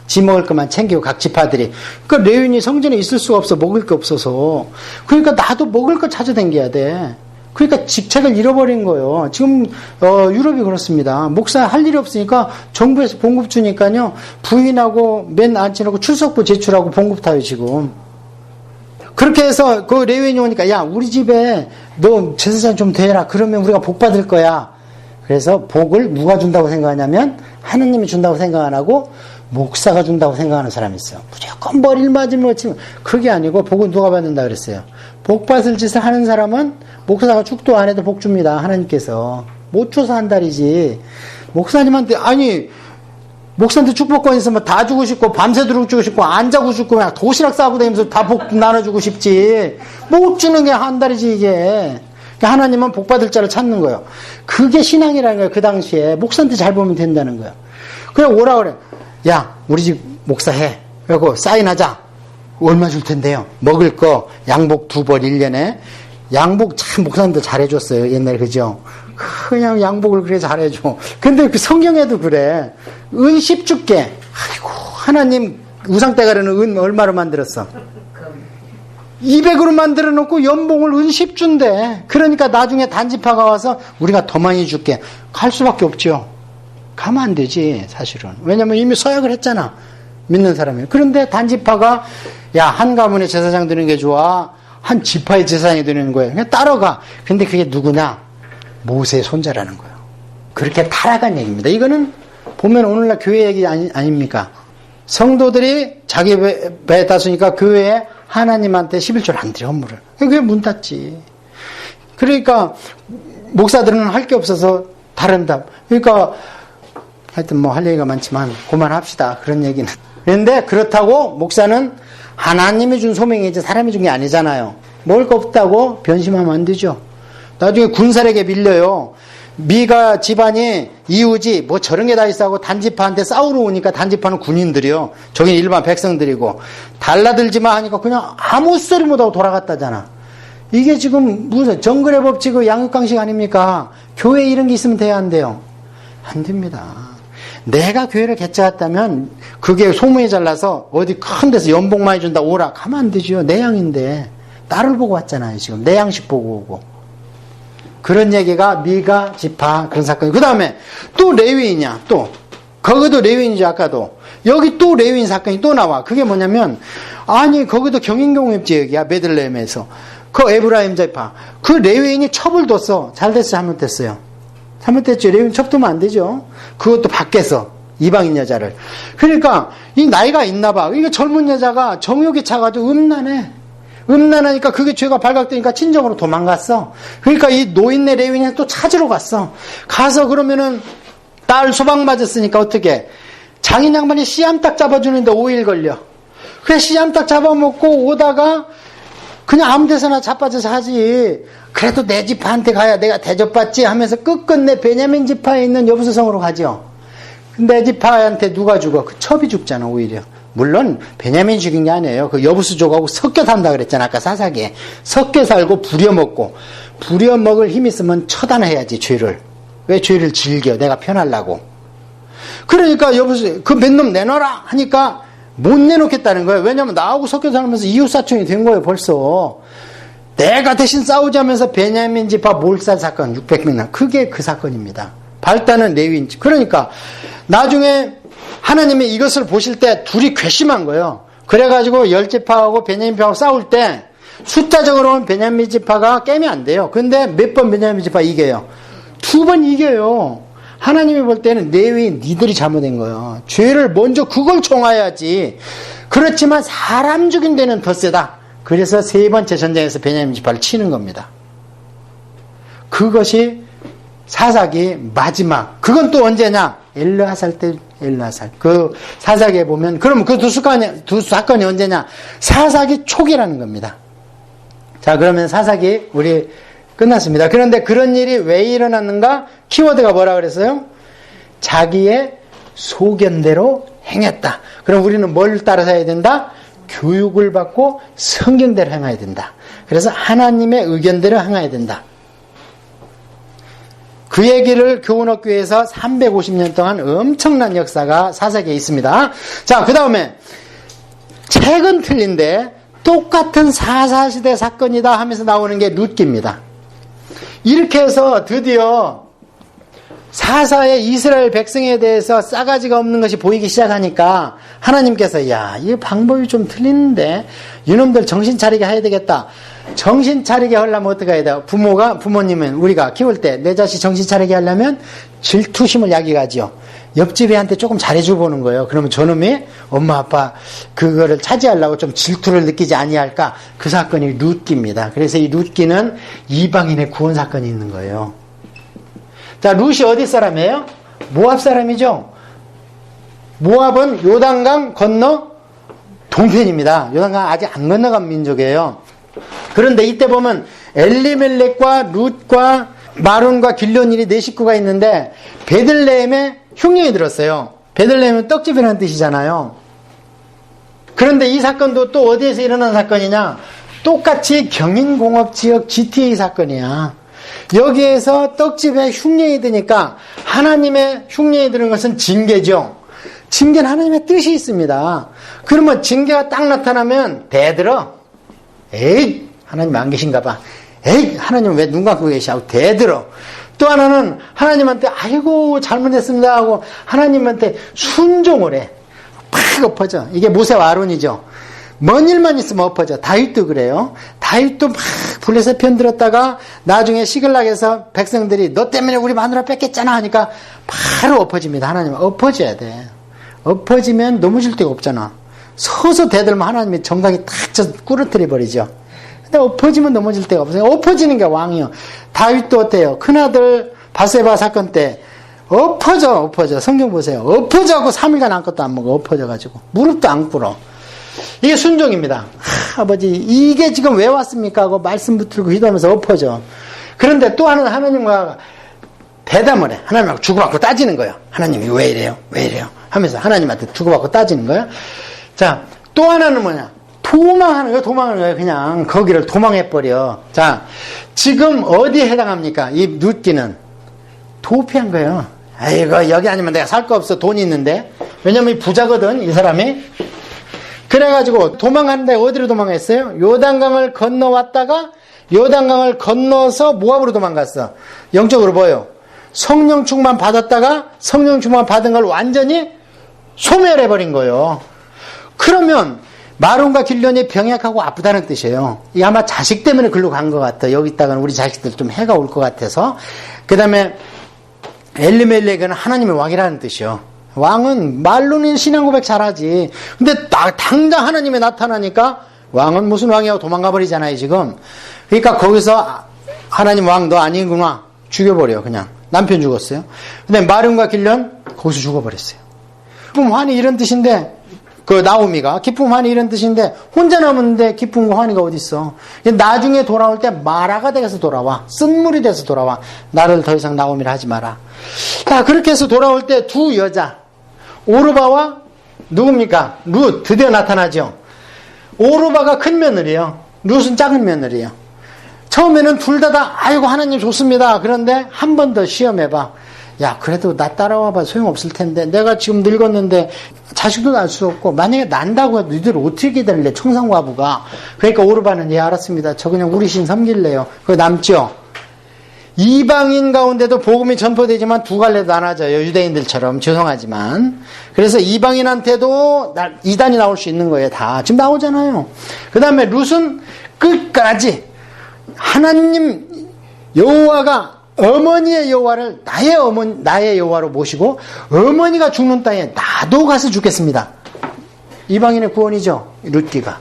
지 먹을 것만 챙기고 각 지파들이. 그러니까 레위인이 성전에 있을 수가 없어. 먹을 게 없어서. 그러니까 나도 먹을 거 찾아다녀야 돼. 그러니까 직책을 잃어버린 거예요. 지금 유럽이 그렇습니다. 목사 할 일이 없으니까 정부에서 봉급 주니까요. 부인하고 맨 안친하고 출석부 제출하고 봉급 타요 지금. 그렇게 해서 그 레위인이 오니까 야 우리 집에 너 제사장 좀 되라. 그러면 우리가 복 받을 거야. 그래서 복을 누가 준다고 생각하냐면 하느님이 준다고 생각 안 하고 목사가 준다고 생각하는 사람이 있어요. 무조건 머리를 맞으면 치면 그게 아니고 복은 누가 받는다 그랬어요. 복 받을 짓을 하는 사람은 목사가 축도 안 해도 복 줍니다. 하나님께서 못 줘서 한다리지. 목사님한테 목사한테 축복권 있으면 다 주고 싶고 밤새도록 주고 싶고 안 자고 싶고 그냥 도시락 싸고 다니면서 다 복 나눠주고 싶지. 못 주는 게 한다리지 이게. 하나님은 복 받을 자를 찾는 거예요. 그게 신앙이라는 거예요. 그 당시에 목사한테 잘 보면 된다는 거예요. 그래 오라 그래. 야 우리 집 목사해. 그리고 사인하자. 얼마 줄 텐데요. 먹을 거 양복 2벌 1년에. 양복 참 목사님들 잘해줬어요. 옛날에 그죠? 그냥 양복을 그래 잘해줘. 근데 그 성경에도 그래. 은 10주께. 아이고 하나님 우상대가리는 은 얼마로 만들었어? 200으로 만들어 놓고 연봉을 은 10주인데 그러니까 나중에 단지파가 와서 우리가 더 많이 줄게. 갈 수밖에 없죠. 가면 안 되지 사실은. 왜냐면 이미 서약을 했잖아. 믿는 사람이. 그런데 단지파가 야 한 가문의 제사장 드리는 게 좋아. 한 지파의 제사장이 되는 거예요. 그냥 따라가. 근데 그게 누구냐? 모세의 손자라는 거예요. 그렇게 타락한 얘기입니다. 이거는 보면 오늘날 교회 얘기 아닙니까? 성도들이 자기 배에 땄으니까 교회에 하나님한테 11조를 안 드려 헌물을. 그게 문 닫지. 그러니까 목사들은 할 게 없어서 다른 답. 그러니까 하여튼 뭐 할 얘기가 많지만 그만합시다. 그런 얘기는. 그런데 그렇다고 목사는 하나님이 준 소명이지 사람이 준 게 아니잖아요. 먹을 거 없다고 변심하면 안 되죠. 나중에 군사력에 밀려요. 미가 집안이 이웃이 뭐 저런 게 다 있어 하고 단지파한테 싸우러 오니까 단지파는 군인들이요. 저긴 일반 백성들이고 달라들지마 하니까 그냥 아무 소리 못하고 돌아갔다잖아. 이게 지금 무슨 정글의 법칙의 양육강식 아닙니까? 교회에 이런 게 있으면 돼야 안 돼요? 안 됩니다. 내가 교회를 개최했다면 그게 소문이 잘 나서 어디 큰 데서 연봉 많이 준다 오라 가면 안 되죠. 내 양인데 나를 보고 왔잖아요. 지금 내 양식 보고 오고. 그런 얘기가 미가 지파 그런 사건이. 그 다음에 또 레위인이야. 또 거기도 레위인이죠. 아까도 여기 또 레위인 사건이 또 나와. 그게 뭐냐면 아니 거기도 경인경협 지역이야. 베들레헴에서 그 에브라임 지파 그 레위인이 첩을 뒀어. 잘됐어요? 잘못됐어요? 잘못됐죠. 레위인 첩 두면 안 되죠. 그것도 밖에서 이방인 여자를. 그러니까 이 나이가 있나 봐. 이거 젊은 여자가 정욕이 차가지고 음란해. 음란하니까 그게 죄가 발각되니까 친정으로 도망갔어. 그러니까 이 노인네 레위인이 또 찾으러 갔어. 가서 그러면은 딸 소방 맞았으니까 어떻게? 장인 양반이 씨암탉 잡아주는데 5일 걸려. 그래 씨암탉 잡아먹고 오다가 그냥 아무 데서나 자빠져서 하지. 그래도 내 지파한테 가야 내가 대접받지 하면서 끝끝내 베냐민 지파에 있는 여부수성으로 가죠. 내 지파한테 누가 죽어? 그 첩이 죽잖아 오히려. 물론 베냐민이 죽인 게 아니에요. 그 여부수족하고 섞여 산다 그랬잖아 아까 사사기에. 섞여 살고 부려먹고. 부려먹을 힘 있으면 처단해야지 죄를. 왜 죄를 즐겨? 내가 편하려고. 그러니까 여부수 그 몇 놈 내놔라 하니까 못 내놓겠다는 거예요. 왜냐면 나하고 섞여 살면서 이웃사촌이 된 거예요 벌써. 내가 대신 싸우자면서 베냐민 지파 몰살 사건 600명. 그게 그 사건입니다. 발단은 레위인. 그러니까 나중에 하나님이 이것을 보실 때 둘이 괘씸한 거예요. 그래가지고 열지파하고 베냐민 지파하고 싸울 때 숫자적으로는 베냐민 지파가 깨면 안 돼요. 근데 몇 번 베냐민 지파 이겨요? 2번 이겨요. 하나님이 볼 때는 레위인 니들이 잘못된 거예요. 죄를 먼저 그걸 청하야지. 그렇지만 사람 죽인 데는 더 세다. 그래서 3번째 전쟁에서 베냐민 지파를 치는 겁니다. 그것이 사사기 마지막. 그건 또 언제냐? 엘르하살 때, 엘르하살. 그 사사기에 보면, 그럼 그 두 사건이 언제냐? 사사기 초기라는 겁니다. 자, 그러면 사사기 우리 끝났습니다. 그런데 그런 일이 왜 일어났는가? 키워드가 뭐라 그랬어요? 자기의 소견대로 행했다. 그럼 우리는 뭘 따라서 해야 된다? 교육을 받고 성경대로 행해야 된다. 그래서 하나님의 의견대로 행해야 된다. 그 얘기를 교훈학교에서 350년 동안 엄청난 역사가 사사기에 있습니다. 자, 그 다음에 책은 틀린데 똑같은 사사시대 사건이다 하면서 나오는 게 룻기입니다. 이렇게 해서 드디어 사사의 이스라엘 백성에 대해서 싸가지가 없는 것이 보이기 시작하니까 하나님께서 야, 이 방법이 좀 틀리는데 이놈들 정신 차리게 해야 되겠다. 정신 차리게 하려면 어떻게 해야 돼요? 부모님은 우리가 키울 때 내 자식 정신 차리게 하려면 질투심을 야기하지요. 옆집 애한테 조금 잘해주고 보는 거예요. 그러면 저놈이 엄마 아빠 그거를 차지하려고 좀 질투를 느끼지 아니할까? 그 사건이 룻기입니다. 그래서 이 룻기는 이방인의 구원 사건이 있는 거예요. 자, 룻이 어디 사람이에요? 모압 사람이죠. 모압은 요단강 건너 동편입니다. 요단강 아직 안 건너간 민족이에요. 그런데 이때 보면 엘리멜렉과 룻과 마론과 길론이 4식구가 있는데 베들레헴에 흉년이 들었어요. 베들레헴은 떡집이라는 뜻이잖아요. 그런데 이 사건도 또 어디에서 일어난 사건이냐? 똑같이 경인공업지역 GTA 사건이야. 여기에서 떡집에 흉년이 드니까 하나님의 흉년이 드는 것은 징계죠. 징계는 하나님의 뜻이 있습니다. 그러면 징계가 딱 나타나면 대들어. 에이, 하나님 안 계신가 봐. 에이, 하나님 왜 눈 감고 계시냐고 대들어. 또 하나는 하나님한테 아이고 잘못했습니다 하고 하나님한테 순종을 해. 팍 엎어져. 이게 모세와 아론이죠. 먼 일만 있으면 엎어져. 다윗도 그래요. 다윗도 막 블레셋 편들었다가 나중에 시글락에서 백성들이 너 때문에 우리 마누라 뺏겼잖아 하니까 바로 엎어집니다. 하나님 엎어져야 돼. 엎어지면 넘어질 데가 없잖아. 서서 대들면 하나님이 정강이 탁 쳐 꾸러뜨려 버리죠. 근데 엎어지면 넘어질 데가 없어요. 엎어지는 게 왕이요. 다윗도 어때요? 큰아들 바세바 사건 때 엎어져. 성경 보세요. 엎어져갖고 3일간 아무것도 안 먹어. 엎어져가지고 무릎도 안 꿇어. 이게 순종입니다. 아버지 이게 지금 왜 왔습니까? 하고 말씀 붙들고 기도하면서 엎어져. 그런데 또 하나님과 대담을 해. 하나님하고 주고받고 따지는 거예요. 하나님이 왜 이래요? 하면서 하나님한테 주고받고 따지는 거예요. 자, 또 하나는 뭐냐? 도망하는 거예요. 그냥 거기를 도망해버려. 자, 지금 어디에 해당합니까? 이 룻기는 도피한 거예요. 아이고 여기 아니면 내가 살 거 없어. 돈이 있는데. 왜냐면 부자거든 이 사람이. 그래가지고 도망가는데 어디로 도망했어요? 요단강을 건너왔다가 요단강을 건너서 모압으로 도망갔어. 영적으로 뭐예요? 성령 충만 받았다가 성령 충만 받은 걸 완전히 소멸해버린 거예요. 그러면 마론과 길론이 병약하고 아프다는 뜻이에요. 이게 아마 자식 때문에 글로 간 것 같아. 여기 있다가는 우리 자식들 좀 해가 올 것 같아서. 그 다음에 엘리멜렉은 하나님의 왕이라는 뜻이요. 왕은 말로는 신앙 고백 잘하지. 근데 당장 하나님이 나타나니까 왕은 무슨 왕이야? 도망가 버리잖아요, 지금. 그러니까 거기서 하나님 왕 너 아니구나. 죽여버려, 그냥. 남편 죽었어요. 근데 마름과 길련 거기서 죽어버렸어요. 기쁨, 환희 이런 뜻인데, 그 나오미가 기쁨, 환희 이런 뜻인데 혼자 남았는데 기쁨과 환희가 어디 있어? 나중에 돌아올 때 마라가 돼서 돌아와. 쓴물이 돼서 돌아와. 나를 더 이상 나오미라 하지 마라. 자, 그렇게 해서 돌아올 때 두 여자, 오르바와 누굽니까? 룻, 드디어 나타나죠. 오르바가 큰 며느리예요. 룻은 작은 며느리예요. 처음에는 둘 다 아이고 하나님 좋습니다. 그런데 한 번 더 시험해봐. 야, 그래도 나 따라와봐 소용없을 텐데 내가 지금 늙었는데 자식도 낳을 수 없고 만약에 난다고 해도 너희들 어떻게 기다릴래? 청상과부가. 그러니까 오르바는 예 알았습니다. 저 그냥 우리 신 섬길래요. 그거 남죠. 이방인 가운데도 복음이 전포되지만 두 갈래도 나눠져요. 유대인들처럼. 죄송하지만. 그래서 이방인한테도 이단이 나올 수 있는 거예요. 다. 지금 나오잖아요. 그 다음에 룻은 끝까지 하나님 여호와가 어머니의 여호와를 나의 여호와로 모시고 어머니가 죽는 땅에 나도 가서 죽겠습니다. 이방인의 구원이죠. 룻기가.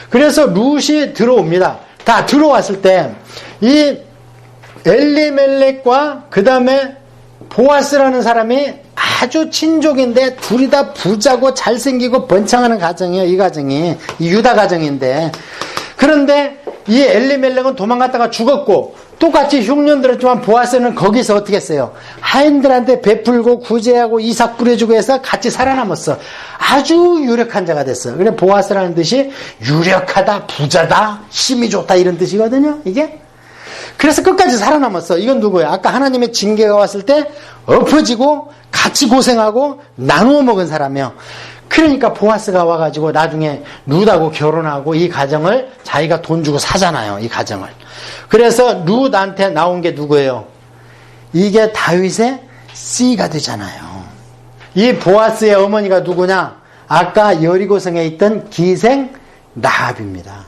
그래서 룻이 들어옵니다. 다 들어왔을 때 이 엘리멜렉과 그 다음에 보아스라는 사람이 아주 친족인데 둘이 다 부자고 잘생기고 번창하는 가정이에요. 이 가정이 이 유다 가정인데 그런데 이 엘리멜렉은 도망갔다가 죽었고 똑같이 흉년 들었지만 보아스는 거기서 어떻게 했어요? 하인들한테 베풀고 구제하고 이삭 뿌려주고 해서 같이 살아남았어. 아주 유력한 자가 됐어. 그래 보아스라는 뜻이 유력하다, 부자다, 힘이 좋다 이런 뜻이거든요. 이게. 그래서 끝까지 살아남았어. 이건 누구예요? 아까 하나님의 징계가 왔을 때 엎어지고 같이 고생하고 나누어 먹은 사람이에요. 그러니까 보아스가 와가지고 나중에 룻하고 결혼하고 이 가정을 자기가 돈 주고 사잖아요. 이 가정을. 그래서 룻한테 나온 게 누구예요? 이게 다윗의 씨가 되잖아요. 이 보아스의 어머니가 누구냐? 아까 여리고성에 있던 기생 라합입니다.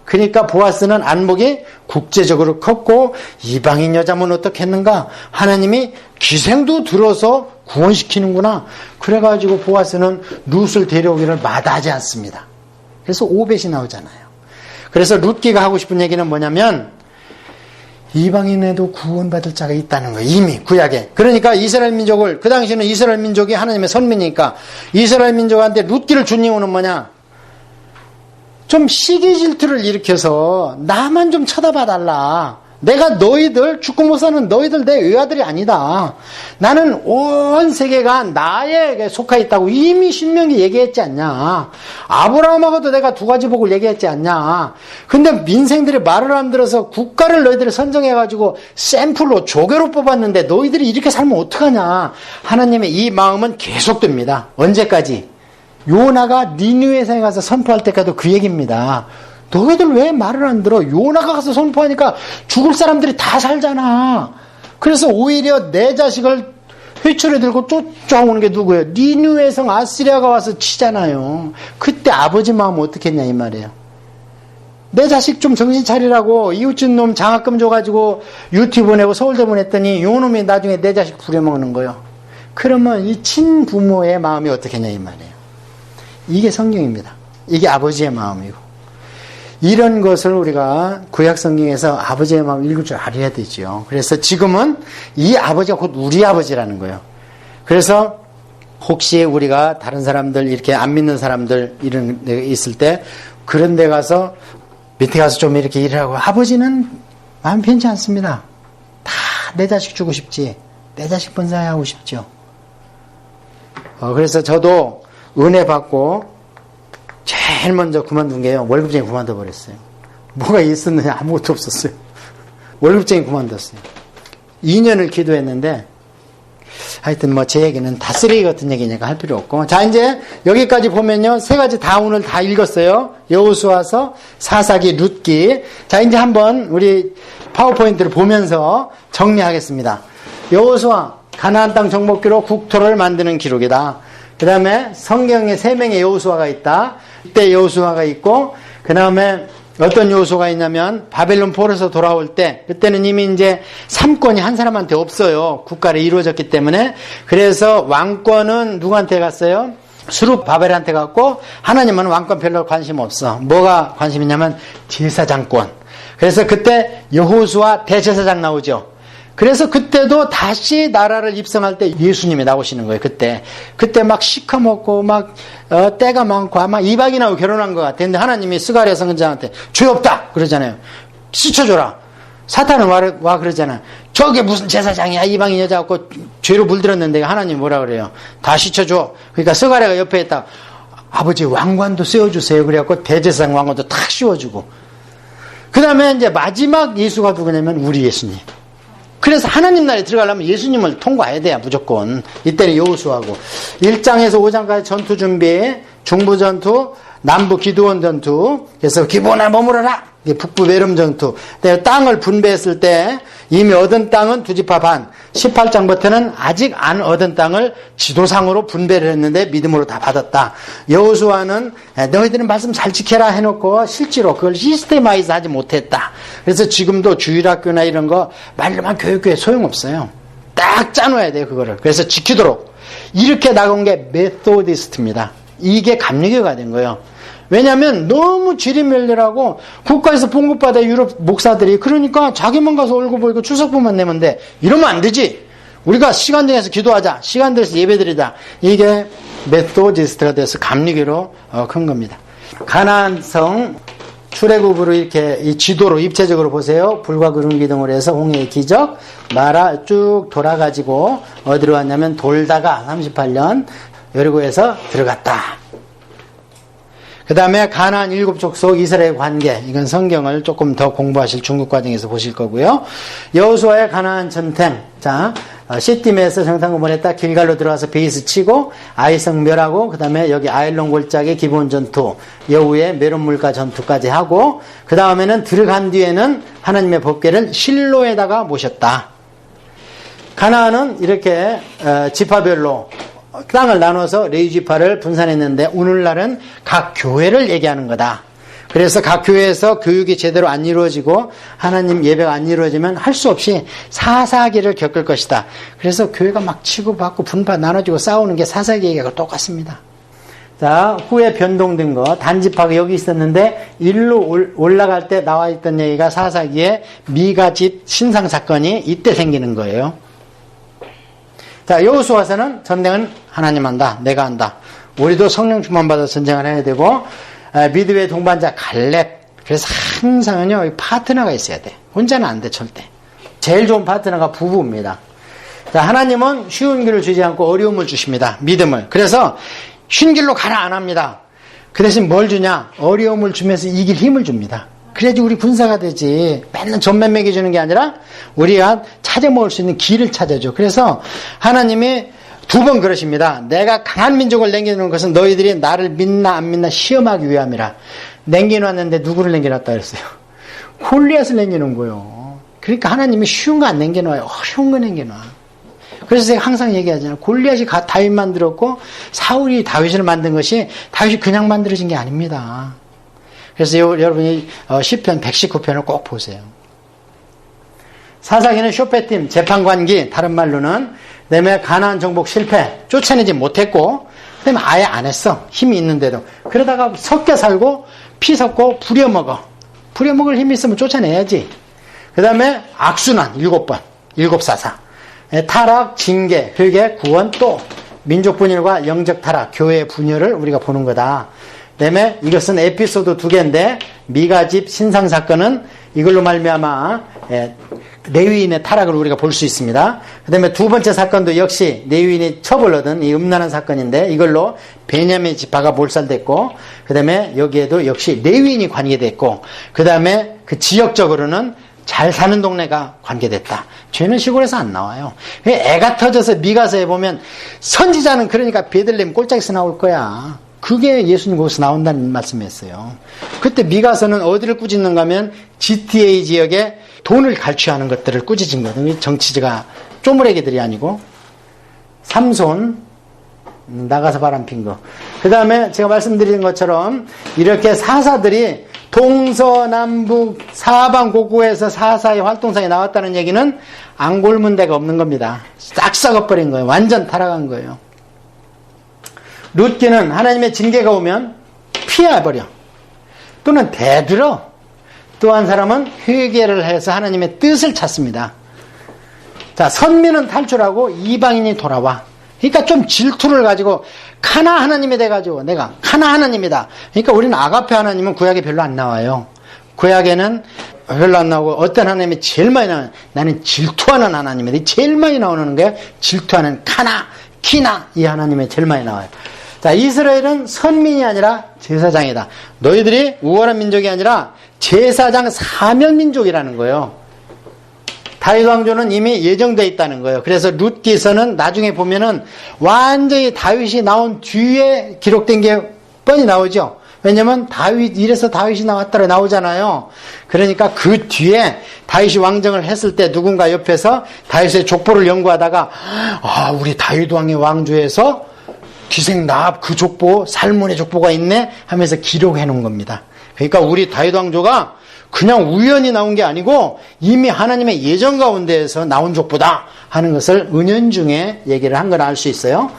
그러니까 보아스는 안목이 국제적으로 컸고 이방인 여자면 어떻겠는가? 하나님이 기생도 들어서 구원시키는구나. 그래가지고 보아스는 룻을 데려오기를 마다하지 않습니다. 그래서 오벳이 나오잖아요. 그래서 룻기가 하고 싶은 얘기는 뭐냐면 이방인에도 구원받을 자가 있다는 거예요. 이미 구약에. 그러니까 이스라엘 민족을 그 당시에는 이스라엘 민족이 하나님의 선민이니까 이스라엘 민족한테 룻기를 준 이유는 뭐냐? 좀 시기 질투를 일으켜서 나만 좀 쳐다봐 달라. 내가 너희들 죽고 못 사는 너희들 내 의아들이 아니다. 나는 온 세계가 나에게 속해 있다고 이미 신명기 얘기했지 않냐. 아브라함하고도 내가 두 가지 복을 얘기했지 않냐. 근데 민생들이 말을 안 들어서 국가를 너희들이 선정해가지고 샘플로 조교로 뽑았는데 너희들이 이렇게 살면 어떡하냐. 하나님의 이 마음은 계속됩니다. 언제까지? 요나가 니느웨성에 가서 선포할 때까지도 그 얘기입니다. 너희들 왜 말을 안 들어? 요나가 가서 선포하니까 죽을 사람들이 다 살잖아. 그래서 오히려 내 자식을 회초리 들고 쫓아오는 게 누구예요? 니느웨성 아시리아가 와서 치잖아요. 그때 아버지 마음 어떻게 했냐 이 말이에요. 내 자식 좀 정신 차리라고 이웃집 놈 장학금 줘가지고 유튜브 보내고 서울대 보냈더니 요 놈이 나중에 내 자식 부려먹는 거예요. 그러면 이 친부모의 마음이 어떻게 했냐 이 말이에요. 이게 성경입니다. 이게 아버지의 마음이고 이런 것을 우리가 구약 성경에서 아버지의 마음을 읽을 줄 알아야 되죠. 그래서 지금은 이 아버지가 곧 우리 아버지라는 거예요. 그래서 혹시 우리가 다른 사람들 이렇게 안 믿는 사람들 이런 데 있을 때 그런 데 가서 밑에 가서 좀 이렇게 일하고 아버지는 마음 편치 않습니다. 다 내 자식 주고 싶지. 내 자식 번성하고 싶죠. 그래서 저도 은혜 받고 제일 먼저 그만둔 게요. 월급쟁이 그만둬 버렸어요. 뭐가 있었느냐 아무것도 없었어요. 월급쟁이 그만뒀어요. 2년을 기도했는데 하여튼 뭐 제 얘기는 다 쓰레기 같은 얘기니까 할 필요 없고 자 이제 여기까지 보면요. 세 가지 다 오늘 다 읽었어요. 여호수아서, 사사기, 룻기. 자 이제 한번 우리 파워포인트를 보면서 정리하겠습니다. 여호수아 가나안 땅 정복기로 국토를 만드는 기록이다. 그 다음에 성경에 3명의 여호수아가 있다. 이때 여호수아가 있고 그 다음에 어떤 여호수아가 있냐면 바벨론 포로에서 돌아올 때 그때는 이미 이제 삼권이 한 사람한테 없어요. 국가를 이루어졌기 때문에. 그래서 왕권은 누구한테 갔어요? 수룹 바벨한테 갔고 하나님은 왕권 별로 관심 없어. 뭐가 관심 있냐면 제사장권. 그래서 그때 여호수아 대제사장 나오죠. 그래서 그때도 다시 나라를 입성할 때 예수님이 나오시는 거예요. 그때 막 시커멓고 막 때가 많고 아마 이방인하고 결혼한 것 같았는데 하나님이 스가랴 선지자한테 죄 없다 그러잖아요. 씻어줘라. 사탄은 와 그러잖아. 저게 무슨 제사장이야. 이방인 여자 갖고 죄로 물들었는데 하나님 뭐라 그래요. 다 씻어줘. 그러니까 스가랴가 옆에 있다. 아버지 왕관도 씌워주세요. 그래갖고 대제사장 왕관도 탁 씌워주고. 그 다음에 이제 마지막 예수가 누구냐면 우리 예수님. 그래서 하나님 나라에 들어가려면 예수님을 통과해야 돼요. 무조건. 이때는 여호수아고 1장에서 5장까지 전투 준비, 중부 전투, 남부 기드온 전투. 그래서 기브온에 머무르라. 북부 메름 전투. 땅을 분배했을 때 이미 얻은 땅은 두 지파 반. 18장부터는 아직 안 얻은 땅을 지도상으로 분배를 했는데 믿음으로 다 받았다. 여호수아는 너희들은 말씀 잘 지켜라 해놓고 실제로 그걸 시스테마이즈 하지 못했다. 그래서 지금도 주일학교나 이런 거 말로만 교육교회 소용없어요. 딱 짜놓아야 돼요. 그거를. 그래서 지키도록. 이렇게 나온 게 메소디스트입니다. 이게 감리교가 된 거예요. 왜냐하면 너무 지리멸렬하고 국가에서 봉급받아 유럽 목사들이 그러니까 자기만 가서 얼굴 보이고 출석부만 내면 돼. 이러면 안 되지. 우리가 시간 정해서 기도하자. 시간 들여서 예배드리자. 이게 메소디스트가 돼서 감리교로 큰 겁니다. 가나안성 출애굽으로 이렇게 이 지도로 입체적으로 보세요. 불과 구름 기둥으로 해서 홍해의 기적 마라 쭉 돌아가지고 어디로 왔냐면 돌다가 38년 여리고에서 들어갔다. 그 다음에 가나안 7족속 이스라엘 관계. 이건 성경을 조금 더 공부하실 중국 과정에서 보실 거고요. 여호수아의 가나안 전쟁. 자, 시딤에서 정탐을 보냈다. 길갈로 들어가서 베이스 치고 아이성 멸하고 그 다음에 여기 아일론 골짜기 기본 전투. 여우의 메론물가 전투까지 하고 그 다음에는 들어간 뒤에는 하나님의 법궤를 실로에다가 모셨다. 가나안은 이렇게 지파별로 땅을 나눠서 레위 지파를 분산했는데 오늘날은 각 교회를 얘기하는 거다. 그래서 각 교회에서 교육이 제대로 안 이루어지고 하나님 예배가 안 이루어지면 할 수 없이 사사기를 겪을 것이다. 그래서 교회가 막 치고받고 분파 나눠지고 싸우는 게 사사기 얘기하고 똑같습니다. 자, 후에 변동된 거 단지파가 여기 있었는데 일로 올라갈 때 나와 있던 얘기가 사사기에 미가집 신상 사건이 이때 생기는 거예요. 자, 여호수아서는 전쟁은 하나님 한다. 내가 한다. 우리도 성령 충만 받아 전쟁을 해야 되고 미드웨이 동반자 갈렙. 그래서 항상은요 파트너가 있어야 돼. 혼자는 안 돼 절대. 제일 좋은 파트너가 부부입니다. 자, 하나님은 쉬운 길을 주지 않고 어려움을 주십니다. 믿음을. 그래서 쉬운 길로 가라 안 합니다. 그 대신 뭘 주냐? 어려움을 주면서 이길 힘을 줍니다. 그래야지 우리 군사가 되지. 맨날 전면 먹여주는 게 아니라 우리가 찾아 먹을 수 있는 길을 찾아줘. 그래서 하나님이 2번 그러십니다. 내가 강한 민족을 남겨놓은 것은 너희들이 나를 믿나 안 믿나 시험하기 위함이라. 남겨놨는데 누구를 남겨놨다 그랬어요? 골리앗을 남겨놓은 거예요. 그러니까 하나님이 쉬운 거 안 남겨놔요. 어려운 거 남겨놔. 그래서 제가 항상 얘기하잖아요. 골리앗이 다윗 만들었고 사울이 다윗을 만든 것이 다윗이 그냥 만들어진 게 아닙니다. 그래서 여러분이 시편 119편을 꼭 보세요. 사사기는 쇼페팀 재판관기, 다른 말로는 그다음에 가나안 정복 실패, 쫓아내지 못했고 그다음에 아예 안 했어. 힘이 있는데도. 그러다가 섞여 살고 피 섞고 부려먹어. 부려먹을 힘이 있으면 쫓아내야지. 그다음에 악순환 7번, 7사사. 타락, 징계, 회개, 구원, 또 민족 분열과 영적 타락, 교회의 분열을 우리가 보는 거다. 그다음에 이것은 에피소드 2개인데 미가집 신상 사건은 이걸로 말미암아 레위인의 타락을 우리가 볼 수 있습니다. 그다음에 2번째 사건도 역시 레위인이 처벌 얻은 이 음란한 사건인데 이걸로 베냐민 지파가 몰살됐고 그다음에 여기에도 역시 레위인이 관계됐고 그다음에 그 지역적으로는 잘 사는 동네가 관계됐다. 죄는 시골에서 안 나와요. 애가 터져서 미가서에 보면 선지자는 그러니까 베들레헴 꼴짝에서 나올 거야. 그게 예수님 거기서 나온다는 말씀이었어요. 그때 미가서는 어디를 꾸짖는가 하면 GTA 지역에 돈을 갈취하는 것들을 꾸짖은 거거든요. 정치지가 쪼무레기들이 아니고. 삼손 나가서 바람핀 거. 그 다음에 제가 말씀드린 것처럼 이렇게 사사들이 동서남북 사방 곳곳에서 사사의 활동상에 나왔다는 얘기는 안 곪은 데가 없는 겁니다. 싹 썩어버린 거예요. 완전 타락한 거예요. 룻기는 하나님의 징계가 오면 피해버려. 또는 대들어. 또 한 사람은 회개를 해서 하나님의 뜻을 찾습니다. 자, 선민은 탈출하고 이방인이 돌아와. 그러니까 좀 질투를 가지고 카나 하나님이 돼가지고 내가 카나 하나님이다. 그러니까 우리는 아가페 하나님은 구약에 별로 안 나와요. 구약에는 별로 안 나오고 어떤 하나님이 제일 많이 나와요. 나는 질투하는 하나님인데 제일 많이 나오는 게 질투하는 카나, 키나 이 하나님이 제일 많이 나와요. 자, 이스라엘은 선민이 아니라 제사장이다. 너희들이 우월한 민족이 아니라 제사장 사명민족이라는 거예요. 다윗 왕조는 이미 예정되어 있다는 거예요. 그래서 룻기서는 나중에 보면은 완전히 다윗이 나온 뒤에 기록된 게 뻔히 나오죠. 왜냐면 이래서 다윗이 나왔다고 나오잖아요. 그러니까 그 뒤에 다윗이 왕정을 했을 때 누군가 옆에서 다윗의 족보를 연구하다가 우리 다윗 왕의 왕조에서 기생나합 그 족보, 살몬의 족보가 있네 하면서 기록해 놓은 겁니다. 그러니까 우리 다윗 왕조가 그냥 우연히 나온 게 아니고 이미 하나님의 예정 가운데에서 나온 족보다 하는 것을 은연중에 얘기를 한 걸 알 수 있어요.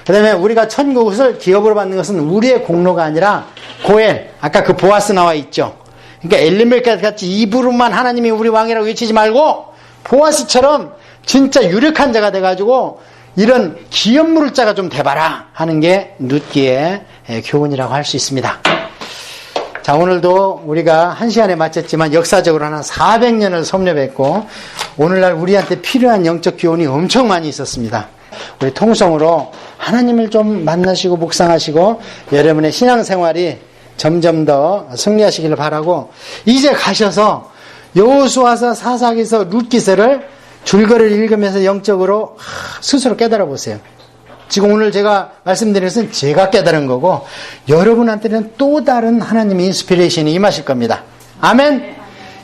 그 다음에 우리가 천국을 기업으로 받는 것은 우리의 공로가 아니라 고엘, 아까 그 보아스 나와 있죠. 그러니까 엘리멜렉 같이 입으로만 하나님이 우리 왕이라고 외치지 말고 보아스처럼 진짜 유력한 자가 돼가지고 이런 기업 물을 자가 좀 돼봐라 하는 게 룻기의 교훈이라고 할 수 있습니다. 자, 오늘도 우리가 1시간에 마쳤지만 역사적으로 한 400년을 섭렵했고 오늘날 우리한테 필요한 영적 교훈이 엄청 많이 있었습니다. 우리 통성으로 하나님을 좀 만나시고 묵상하시고 여러분의 신앙생활이 점점 더 승리하시기를 바라고 이제 가셔서 여호수아서, 사사기서, 룻기서를 줄거리를 읽으면서 영적으로 스스로 깨달아 보세요. 지금 오늘 제가 말씀드린 것은 제가 깨달은 거고 여러분한테는 또 다른 하나님의 인스피레이션이 임하실 겁니다. 아멘.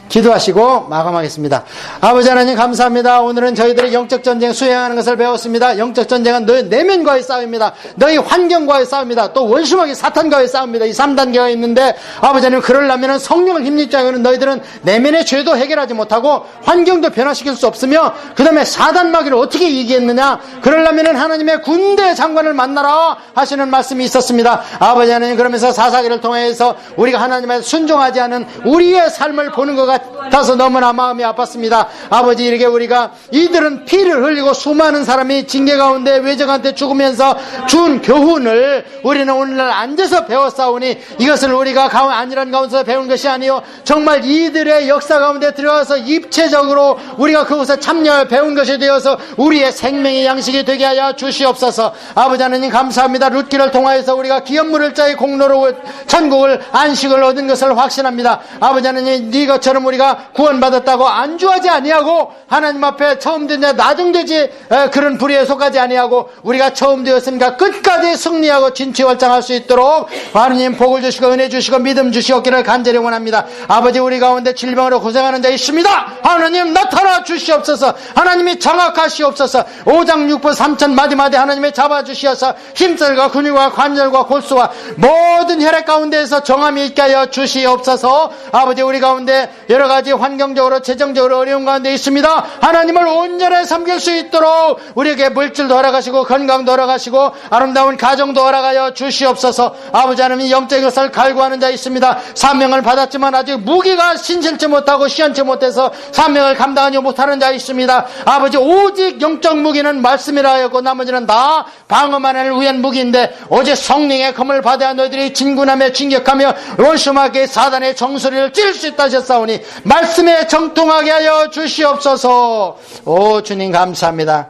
기도하시고 마감하겠습니다. 아버지 하나님 감사합니다. 오늘은 저희들이 영적 전쟁 수행하는 것을 배웠습니다. 영적 전쟁은 너희 내면과의 싸움입니다. 너희 환경과의 싸움입니다. 또 원수마귀 사탄과의 싸움입니다. 이 3단계가 있는데 아버지 하나님 그러려면 성령을 힘입지 않으면 너희들은 내면의 죄도 해결하지 못하고 환경도 변화시킬 수 없으며 그 다음에 사단마귀를 어떻게 이기겠느냐. 그러려면 하나님의 군대 장관을 만나라 하시는 말씀이 있었습니다. 아버지 하나님 그러면서 사사기를 통해서 우리가 하나님의 순종하지 않은 우리의 삶을 보는 것 같아서 너무나 마음이 아팠습니다. 아버지 이렇게 우리가 이들은 피를 흘리고 수많은 사람이 징계 가운데 외적한테 죽으면서 준 교훈을 우리는 오늘날 앉아서 배웠사오니 이것을 우리가 안일한 가운데서 배운 것이 아니요 정말 이들의 역사 가운데 들어가서 입체적으로 우리가 그곳에 참여해 배운 것이 되어서 우리의 생명의 양식이 되게 하여 주시옵소서. 아버지 하나님 감사합니다. 룻기를 통하여서 우리가 기업 물을 자의 공로로 천국을 안식을 얻은 것을 확신합니다. 아버지 하나님 이것처럼 우리가 구원받았다고 안주하지 아니하고 하나님 앞에 처음 되냐 나중되지 그런 불의에 속하지 아니하고 우리가 처음 되었으니까 끝까지 승리하고 진취월장할 수 있도록 하나님 복을 주시고 은혜 주시고 믿음 주시옵기를 간절히 원합니다. 아버지 우리 가운데 질병으로 고생하는 자 있습니다. 하나님 나타나 주시옵소서. 하나님이 장악하시옵소서. 5장 6부 3천 마디마디 하나님이 잡아주시어서 힘줄과 근육과 관절과 골수와 모든 혈액 가운데에서 정함이 있게 하여 주시옵소서. 아버지 우리 가운데 여러 가지 환경적으로 재정적으로 어려운 가운데 있습니다. 하나님을 온전히 섬길 수 있도록 우리에게 물질도 허락하시고 건강도 허락하시고 아름다운 가정도 허락하여 주시옵소서. 아버지 하나님 영적인 것을 갈구하는 자 있습니다. 사명을 받았지만 아직 무기가 신실치 못하고 시원치 못해서 사명을 감당하지 못하는 자 있습니다. 아버지 오직 영적 무기는 말씀이라 하였고 나머지는 다 방어만 할 위한 무기인데 오직 성령의 검을 받아야 너희들이 진군하며 진격하며 원수마귀 사단의 정수리를 찔 수 있다 하셨사오니 말씀에 정통하게 하여 주시옵소서. 오 주님 감사합니다.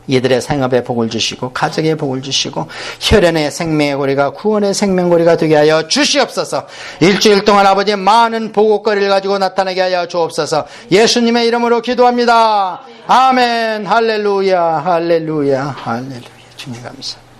이들의 생업에 복을 주시고 가정에 복을 주시고 혈연의 생명의 고리가 구원의 생명고리가 되게 하여 주시옵소서. 일주일 동안 아버지 많은 보고거리를 가지고 나타나게 하여 주옵소서. 예수님의 이름으로 기도합니다. 아멘. 할렐루야 할렐루야 할렐루야. 주님 감사합니다.